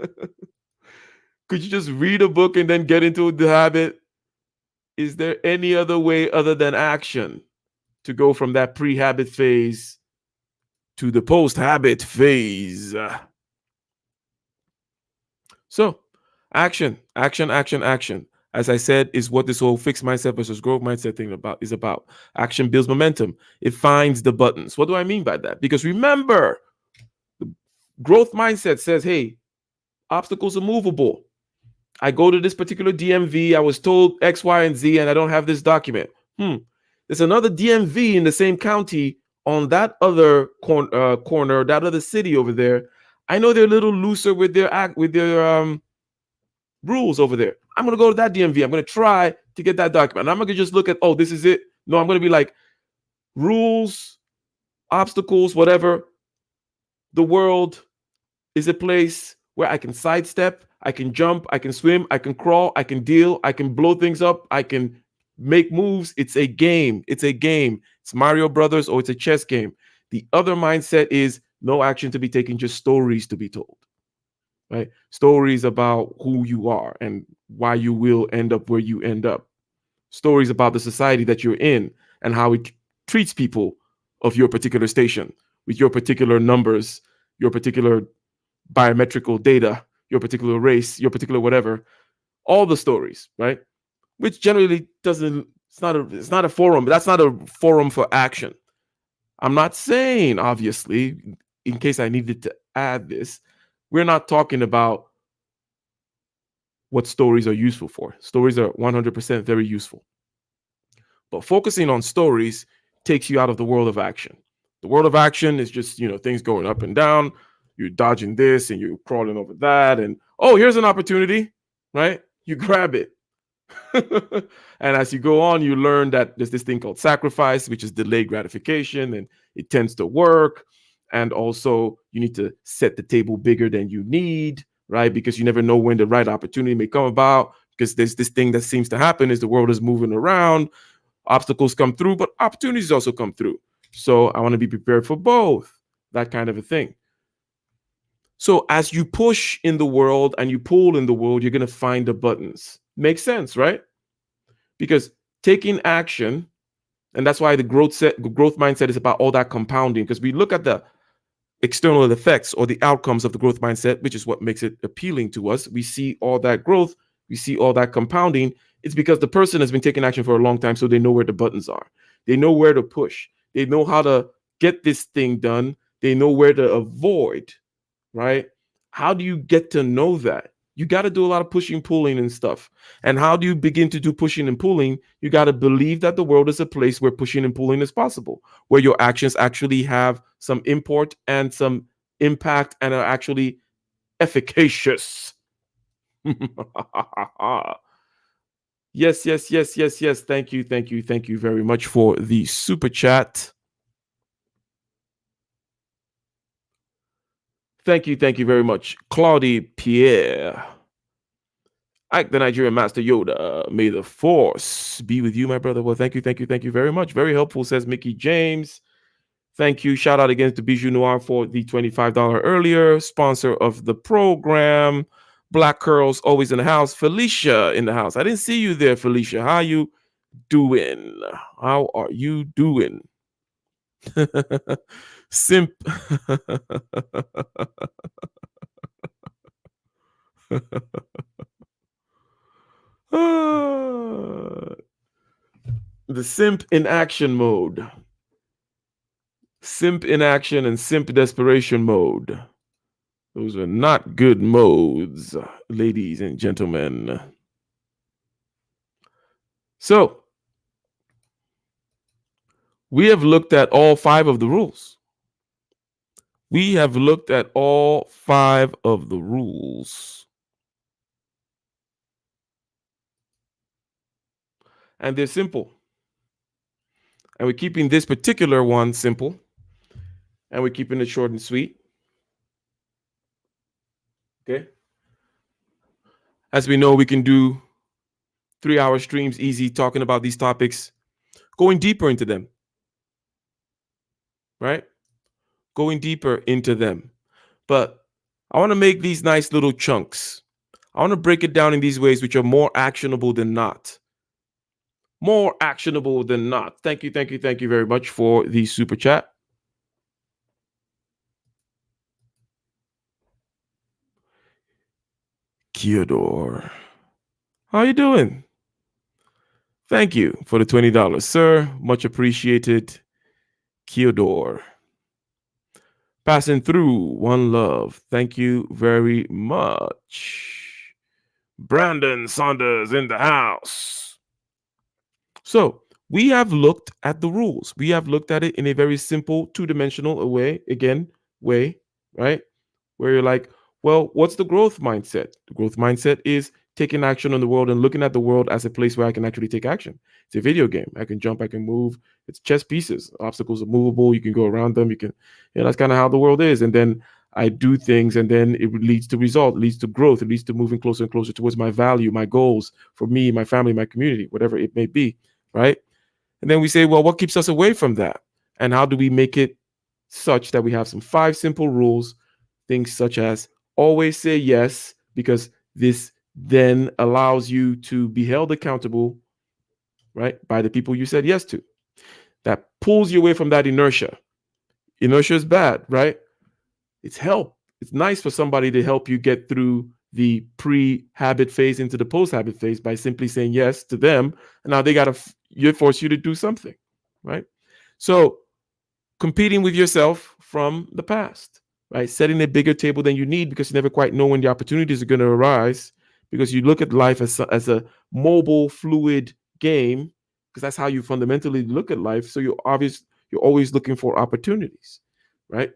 you just read a book and then get into the habit? Is there any other way other than action to go from that pre-habit phase to the post-habit phase? So, action. As I said, is what this whole fixed mindset versus growth mindset thing is about. Action builds momentum. It finds the buttons. What do I mean by that? Because remember, the growth mindset says, hey, obstacles are movable. I go to this particular DMV. I was told X, Y, and Z, and I don't have this document. There's another DMV in the same county on that other corner, that other city over there. I know they're a little looser with their rules over there. I'm going to go to that DMV. I'm going to try to get that document. And I'm going to just look at, oh, this is it. No, I'm going to be like, rules obstacles, whatever. The world is a place where I can sidestep, I can jump, I can swim, I can crawl, I can deal, I can blow things up, I can make moves. It's a game. It's a game. It's Mario Brothers or it's a chess game. The other mindset is no action to be taken, just stories to be told, right? Stories about who you are and why you will end up where you end up. Stories about the society that you're in and how it treats people of your particular station with your particular numbers, your particular biometrical data, your particular race, your particular whatever, all the stories, right? Which generally doesn't, it's not a forum. That's not a forum for action. I'm not saying, obviously, in case I needed to add this, we're not talking about what stories are useful for. Stories are 100% very useful. But focusing on stories takes you out of the world of action. The world of action is just, things going up and down. You're dodging this and you're crawling over that. And oh, here's an opportunity, right? You grab it. And as you go on, you learn that there's this thing called sacrifice, which is delayed gratification, and it tends to work. And also, you need to set the table bigger than you need, right? Because you never know when the right opportunity may come about. Because there's this thing that seems to happen is the world is moving around, obstacles come through, but opportunities also come through. So I want to be prepared for both, that kind of a thing. So as you push in the world and you pull in the world, you're going to find the buttons. Makes sense, right? Because taking action, and that's why the growth mindset is about all that compounding, because we look at the external effects or the outcomes of the growth mindset, which is what makes it appealing to us. We see all that growth, we see all that compounding. It's because the person has been taking action for a long time, so they know where the buttons are. They know where to push. They know how to get this thing done. They know where to avoid, right? How do you get to know that? You got to do a lot of pushing, pulling, and stuff. And how do you begin to do pushing and pulling? You got to believe that the world is a place where pushing and pulling is possible, where your actions actually have some import and some impact and are actually efficacious. Yes, yes, yes, yes, yes. Thank you, thank you, thank you very much for the super chat. Thank you very much, Claudie Pierre. Ike, the Nigerian Master Yoda. May the force be with you, my brother. Well, thank you very much. Very helpful, says Mickey James. Thank you. Shout out again to Bijou Noir for the $25 earlier sponsor of the program. Black Curls always in the house. Felicia in the house. I didn't see you there, Felicia. How you doing? How are you doing? Simp. The simp in action mode. Simp in action and simp desperation mode. Those are not good modes, ladies and gentlemen. So, we have looked at all 5 of the rules. We have looked at all 5 of the rules. And they're simple. And we're keeping this particular one simple. And we're keeping it short and sweet. Okay. As we know, we can do 3-hour streams easy talking about these topics, going deeper into them. Right? Going deeper into them. But I want to make these nice little chunks. I want to break it down in these ways which are more actionable than not. More actionable than not. Thank you very much for the super chat. Kyodor, how you doing? Thank you for the $20, sir. Much appreciated, Kyodor. Passing through, one love. Thank you very much. Brandon Saunders in the house. So we have looked at the rules. We have looked at it in a very simple, two-dimensional way, right? Where you're like, well, what's the growth mindset? The growth mindset is taking action on the world and looking at the world as a place where I can actually take action. It's a video game. I can jump, I can move. It's chess pieces. Obstacles are movable. You can go around them. That's kind of how the world is. And then I do things, and then it leads to result, leads to growth, it leads to moving closer and closer towards my value, my goals for me, my family, my community, whatever it may be, right? And then we say, well, what keeps us away from that? And how do we make it such that we have some 5 simple rules, things such as always say yes, because this then allows you to be held accountable, right, by the people you said yes to. That pulls you away from that inertia. Inertia is bad, right? It's help. It's nice for somebody to help you get through the pre-habit phase into the post-habit phase by simply saying yes to them. And now they got to force you to do something, right? So competing with yourself from the past, right? Setting a bigger table than you need because you never quite know when the opportunities are going to arise, because you look at life as a mobile, fluid game, because that's how you fundamentally look at life. So you're always looking for opportunities, right?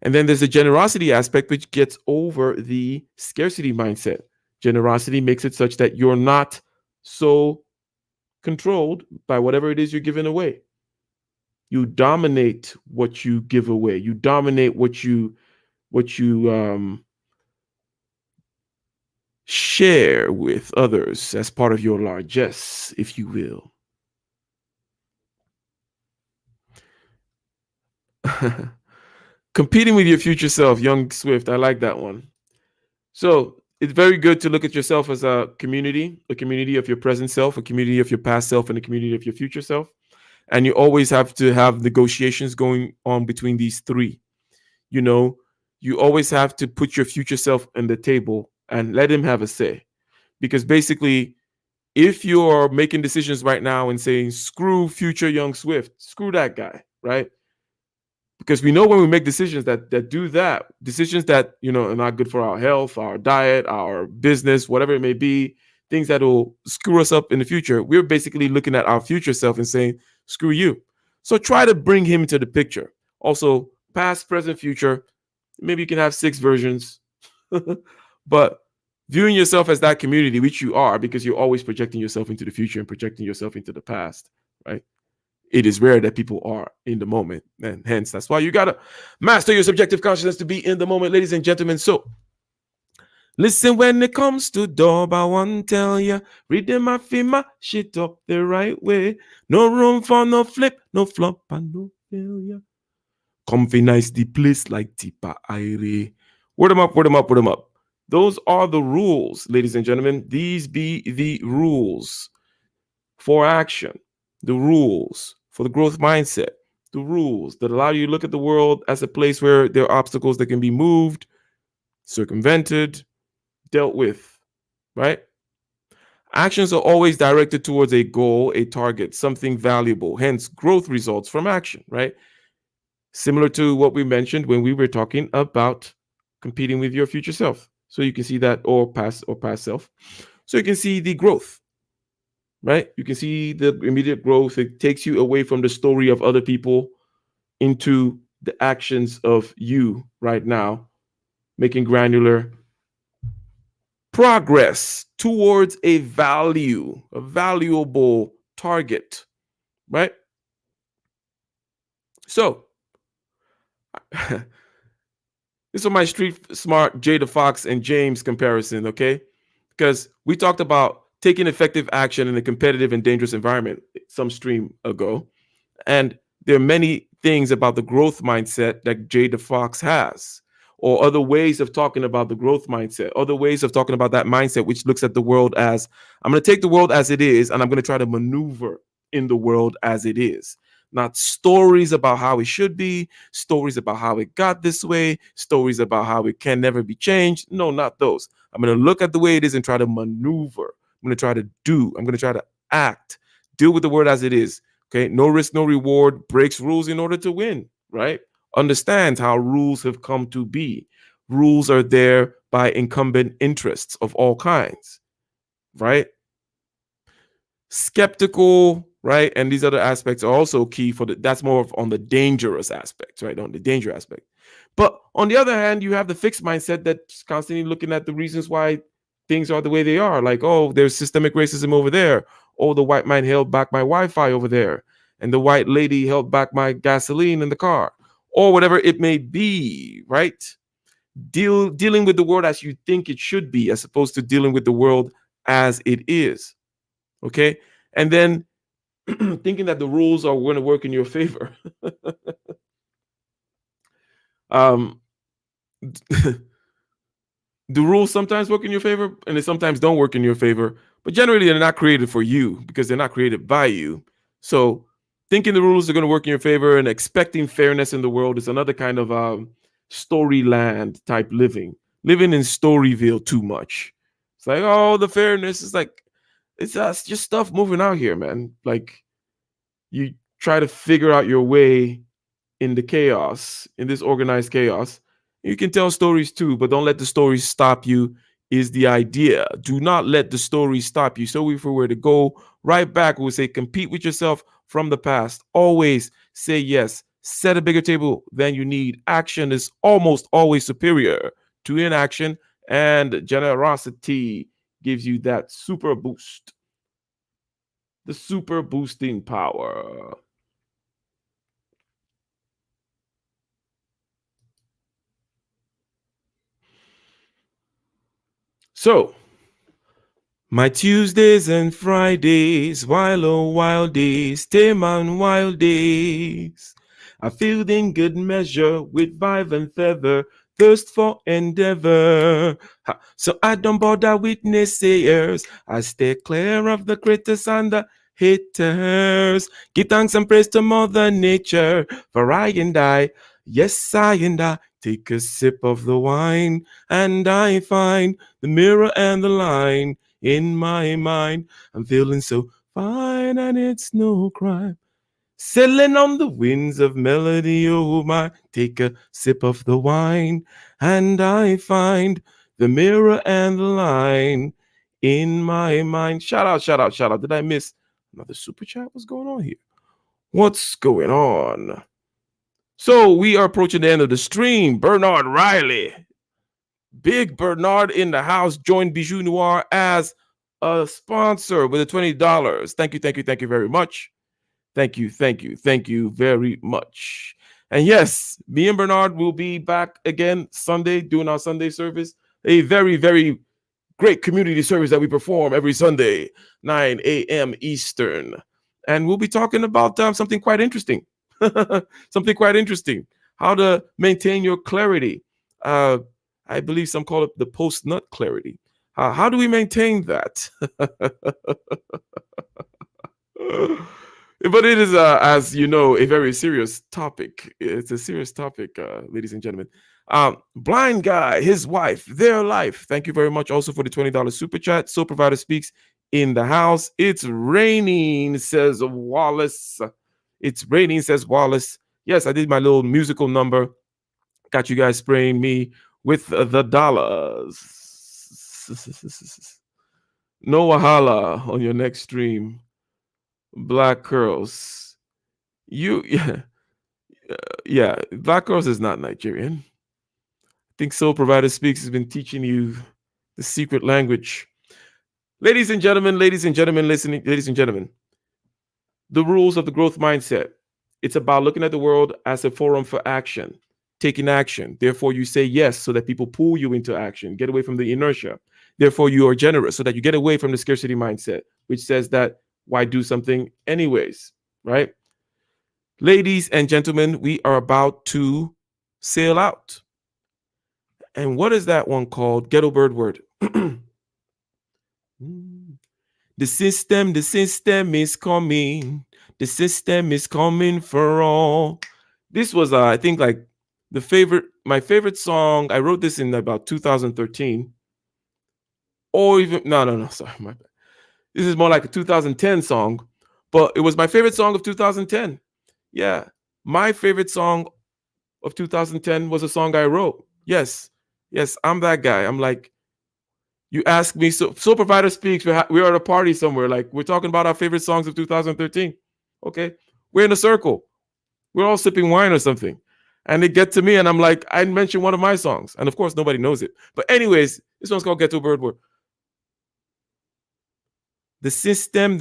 And then there's the generosity aspect, which gets over the scarcity mindset. Generosity makes it such that you're not so controlled by whatever it is you're giving away. You dominate what you give away. You dominate what you share with others as part of your largesse, if you will. Competing with your future self, young Swift. I like that one. So it's very good to look at yourself as a community of your present self, a community of your past self, and a community of your future self. And you always have to have negotiations going on between these 3. You know, you always have to put your future self on the table and let him have a say. Because basically, if you're making decisions right now and saying, screw future young Swift, screw that guy, right? Because we know when we make decisions that do that, decisions that are not good for our health, our diet, our business, whatever it may be, things that will screw us up in the future, we're basically looking at our future self and saying, screw you. So try to bring him into the picture. Also, past, present, future. Maybe you can have 6 versions, but viewing yourself as that community, which you are, because you're always projecting yourself into the future and projecting yourself into the past, right? It is rare that people are in the moment. And hence, that's why you got to master your subjective consciousness to be in the moment, ladies and gentlemen. So listen, when it comes to dub, I want to tell ya, read them, I feel my shit up the right way. No room for no flip, no flop, and no failure. Comfy nice, the place like Tipa Aire. Word them up, word them up, word them up. Those are the rules, ladies and gentlemen. These be the rules for action, the rules for the growth mindset, the rules that allow you to look at the world as a place where there are obstacles that can be moved, circumvented, dealt with, right? Actions are always directed towards a goal, a target, something valuable. Hence, growth results from action, right? Similar to what we mentioned when we were talking about competing with your future self. So you can see that, or past self. So you can see the growth, right? You can see the immediate growth. It takes you away from the story of other people into the actions of you right now, making granular progress towards a valuable target, right? So this is my street smart Jada Fox and James comparison, okay? Because we talked about taking effective action in a competitive and dangerous environment some stream ago. And there are many things about the growth mindset that Jada Fox has, or other ways of talking about the growth mindset, other ways of talking about that mindset, which looks at the world as, I'm going to take the world as it is, and I'm going to try to maneuver in the world as it is. Not stories about how it should be, stories about how it got this way, stories about how it can never be changed. No, not those. I'm going to look at the way it is and try to maneuver. I'm going to try to do. I'm going to try to act, deal with the world as it is. Okay, no risk, no reward, breaks rules in order to win, right? Understands how rules have come to be. Rules are there by incumbent interests of all kinds, right? Skeptical, right? And these other aspects are also key for that's more on the dangerous aspects, right? On the danger aspect. But on the other hand, you have the fixed mindset that's constantly looking at the reasons why things are the way they are. Like, oh, there's systemic racism over there. Oh, the white man held back my Wi-Fi over there, and the white lady held back my gasoline in the car, or whatever it may be. Right? Dealing with the world as you think it should be, as opposed to dealing with the world as it is. Okay, and then thinking that the rules are going to work in your favor. um, the rules sometimes work in your favor and they sometimes don't work in your favor, but generally they're not created for you because they're not created by you. So thinking the rules are going to work in your favor and expecting fairness in the world is another kind of storyland type living in Storyville too much. It's like, oh, the fairness is like, it's just stuff moving out here, man. Like, you try to figure out your way in the chaos, in this organized chaos. You can tell stories too, but don't let the stories stop you, is the idea. Do not let the stories stop you. So if we were to go right back, we would say compete with yourself from the past. Always say yes. Set a bigger table than you need. Action is almost always superior to inaction, and generosity gives you that super boost. The super boosting power. So, my Tuesdays and Fridays, while oh wild days, them and wild days. I filled in good measure with vibe and feather, thirst for endeavor. Ha. So I don't bother with naysayers. I stay clear of the critics and the haters. Give thanks and praise to Mother Nature, for I and I, yes, I and I, take a sip of the wine, and I find the mirror and the line in my mind. I'm feeling so fine, and it's no crime. Sailing on the winds of melody, oh my, take a sip of the wine, and I find the mirror and the line in my mind. Shout out, shout out, shout out. Did I miss another super chat? What's going on here? What's going on? So we are approaching the end of the stream. Bernard Riley, Big Bernard in the house, joined Bijou Noir as a sponsor with a $20. Thank you, thank you, thank you very much. Thank you, thank you, thank you very much. And yes, me and Bernard will be back again Sunday doing our Sunday service. A very, very great community service that we perform every Sunday, 9 a.m. Eastern. And we'll be talking about something quite interesting. Something quite interesting. How to maintain your clarity. I believe some call it the post-nut clarity. How do we maintain that? But it is, as you know, a very serious topic. It's a serious topic, ladies and gentlemen. Blind guy, his wife, their life. Thank you very much also for the $20 super chat. So Provider Speaks in the house. It's raining, says Wallace. It's raining, says Wallace. Yes, I did my little musical number. Got you guys spraying me with the dollars. No wahala on your next stream. Black curls. You yeah, Black Girls is not Nigerian. I think Soul Provider Speaks has been teaching you the secret language. Ladies and gentlemen, listening, ladies and gentlemen, the rules of the growth mindset. It's about looking at the world as a forum for action, taking action. Therefore, you say yes so that people pull you into action, get away from the inertia. Therefore, you are generous so that you get away from the scarcity mindset, which says that why do something anyways, right? Ladies and gentlemen, we are about to sail out. And what is that one called? Ghetto bird word. The system is coming. The system is coming for all. This was, I think, like my favorite song. I wrote this in about 2013. Or even, no, sorry. This is more like a 2010 song, but it was my favorite song of 2010. Yeah. My favorite song of 2010 was a song I wrote. Yes, I'm that guy. I'm like, you ask me, so Provider Speaks, we're at a party somewhere, like we're talking about our favorite songs of 2013. Okay, we're in a circle, we're all sipping wine or something, and they get to me and I'm like, I mentioned one of my songs, and of course nobody knows it, but anyways, this one's called Ghetto Bird Word. The system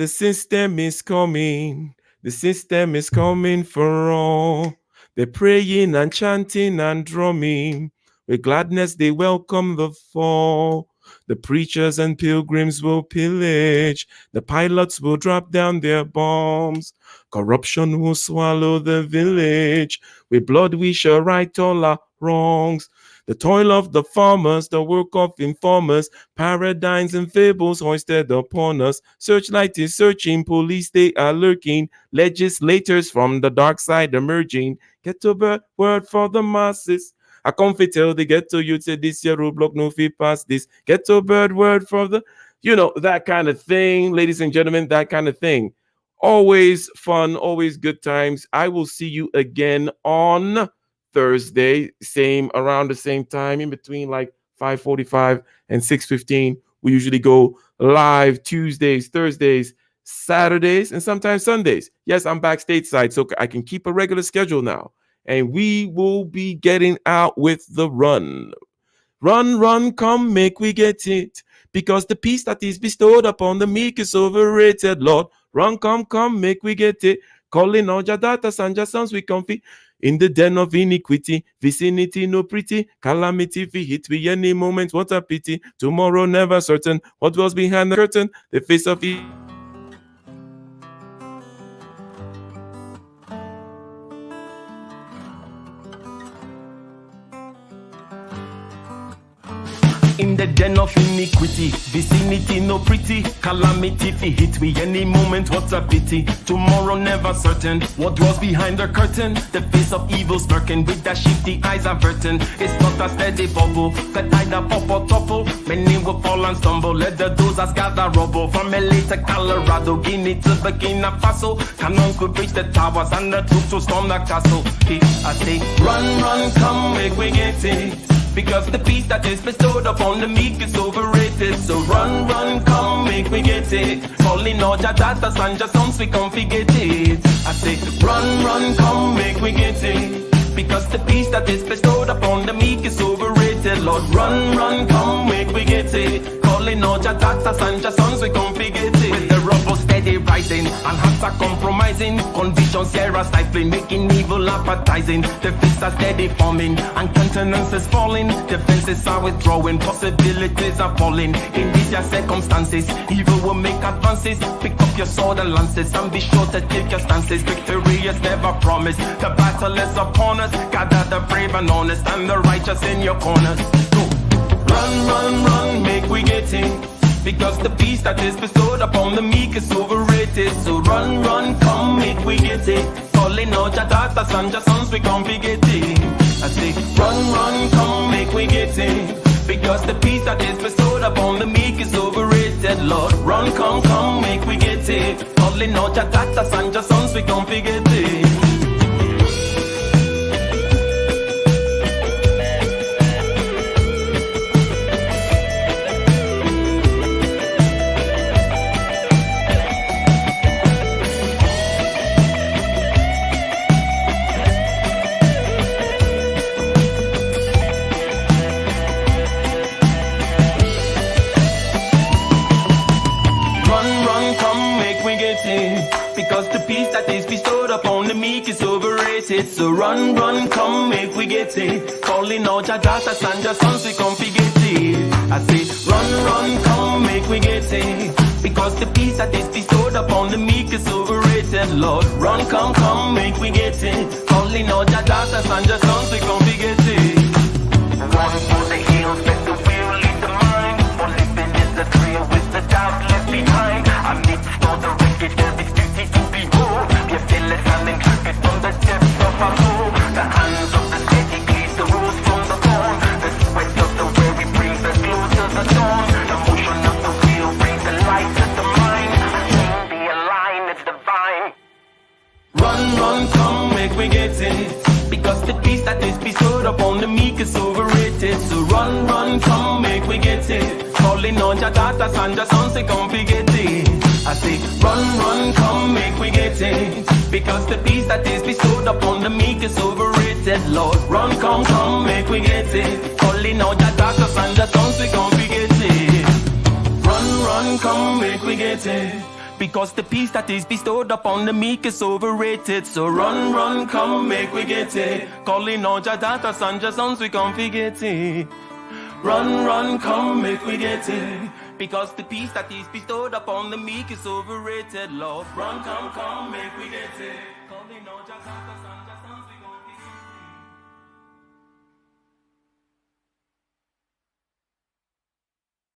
is coming. The system is coming for all. They're praying and chanting and drumming. With gladness they welcome the fall. The preachers and pilgrims will pillage. The pilots will drop down their bombs. Corruption will swallow the village. With blood we shall right all our wrongs. The toil of the farmers, the work of informers, paradigms and fables hoisted upon us. Searchlight is searching, police they are lurking, legislators from the dark side emerging. Get to word for the masses. I come fi tell the ghetto youth say this year roadblock no fi pass this. Get to word for the, that kind of thing, ladies and gentlemen, that kind of thing. Always fun, always good times. I will see you again on Thursday, around the same time, in between like 5:45 and 6:15. We usually go live Tuesdays, Thursdays, Saturdays, and sometimes Sundays. Yes, I'm back stateside, so I can keep a regular schedule now. And we will be getting out with the run. Run, run, come, make we get it. Because the peace that is bestowed upon the meek is overrated, Lord. Run, come, make we get it. Calling all your daughters and your sons, we comfy. In the den of iniquity, vicinity no pretty, calamity we hit we any moment, what a pity. Tomorrow never certain, what was behind the curtain, the face of evil. In the den of iniquity, vicinity no pretty, calamity fi hit we any moment, what a pity. Tomorrow never certain, what was behind the curtain, the face of evil smirking with the shifty eyes averting. It's not a steady bubble, that either pop or topple, many will fall and stumble, let the dozers gather rubble. From LA to Colorado, Guinea to Burkina Faso, cannon could reach the towers and the troops will storm the castle. I say, run, come, make we get it. Because the peace that is bestowed upon the meek is overrated. So run, come, make me get it. Calling all your daughters and your sons, we come forget it. I say, run, come, make me get it. Because the peace that is bestowed upon the meek is overrated. Lord, run, come, make we get it. Calling all your daughters and your sons, we come forget it. With the rubble steady rising, and hearts are compromising. Convictions here are stifling, making evil appetizing. The fists are steady forming, and countenance is falling. Defenses are withdrawing, possibilities are falling. In these circumstances, evil will make advances. Pick up your sword and lances, and be sure to take your stances. Victory is never promised, the battle is upon us. Gather the brave and honest, and the righteous in your corners. Go. Run, make we get it. Because the peace that is bestowed upon the meek is overrated. So run, come, make we get it. Calling out your daughters and your sons, we come forget it. I say, run, come, make we get it. Because the peace that is bestowed upon the meek is overrated. Lord, run, come, make we get it. Calling out your daughters and your sons, we come forget it. Because the peace that is bestowed upon the meek is overrated. So run, come, make we get it. Calling out your daughters and your sons, we come forget it. I say, run, come, make we get it. Because the peace that is bestowed upon the meek is overrated. Lord, run, come, make we get it. Calling out your daughters and your sons, we come forget it. Run for the hills, let the will lead the mind. For living is the trail with the doubt left behind. Amidst all the wicked, there is duty to behold. We are fearless and intrepid from the depths of our soul. The hands of the steady gaze, the rose from the thorn. The sweat of the weary brings us close to the dawn. The motion of the wheel brings the light to the mind. Be aligned, it's divine. Run, come, make we get it. Because the peace that is bestowed upon the meek is overrated. So run, come, make we get it. Calling on your daughters and your sons, they come forget it. I say, run, come, make we get it. Because the peace that is bestowed upon the meek is overrated. Lord, run, come, make we get it. Calling on your daughters and your sons, they come forget it. Run, run, come, make we get it. Because the peace that is bestowed upon the meek is overrated. So run, come, make we get it. Calling on your data, son, your sons, we can't forget it. Run, come, make we get it. Because the peace that is bestowed upon the meek is overrated, Lord. Run, come, make we get it.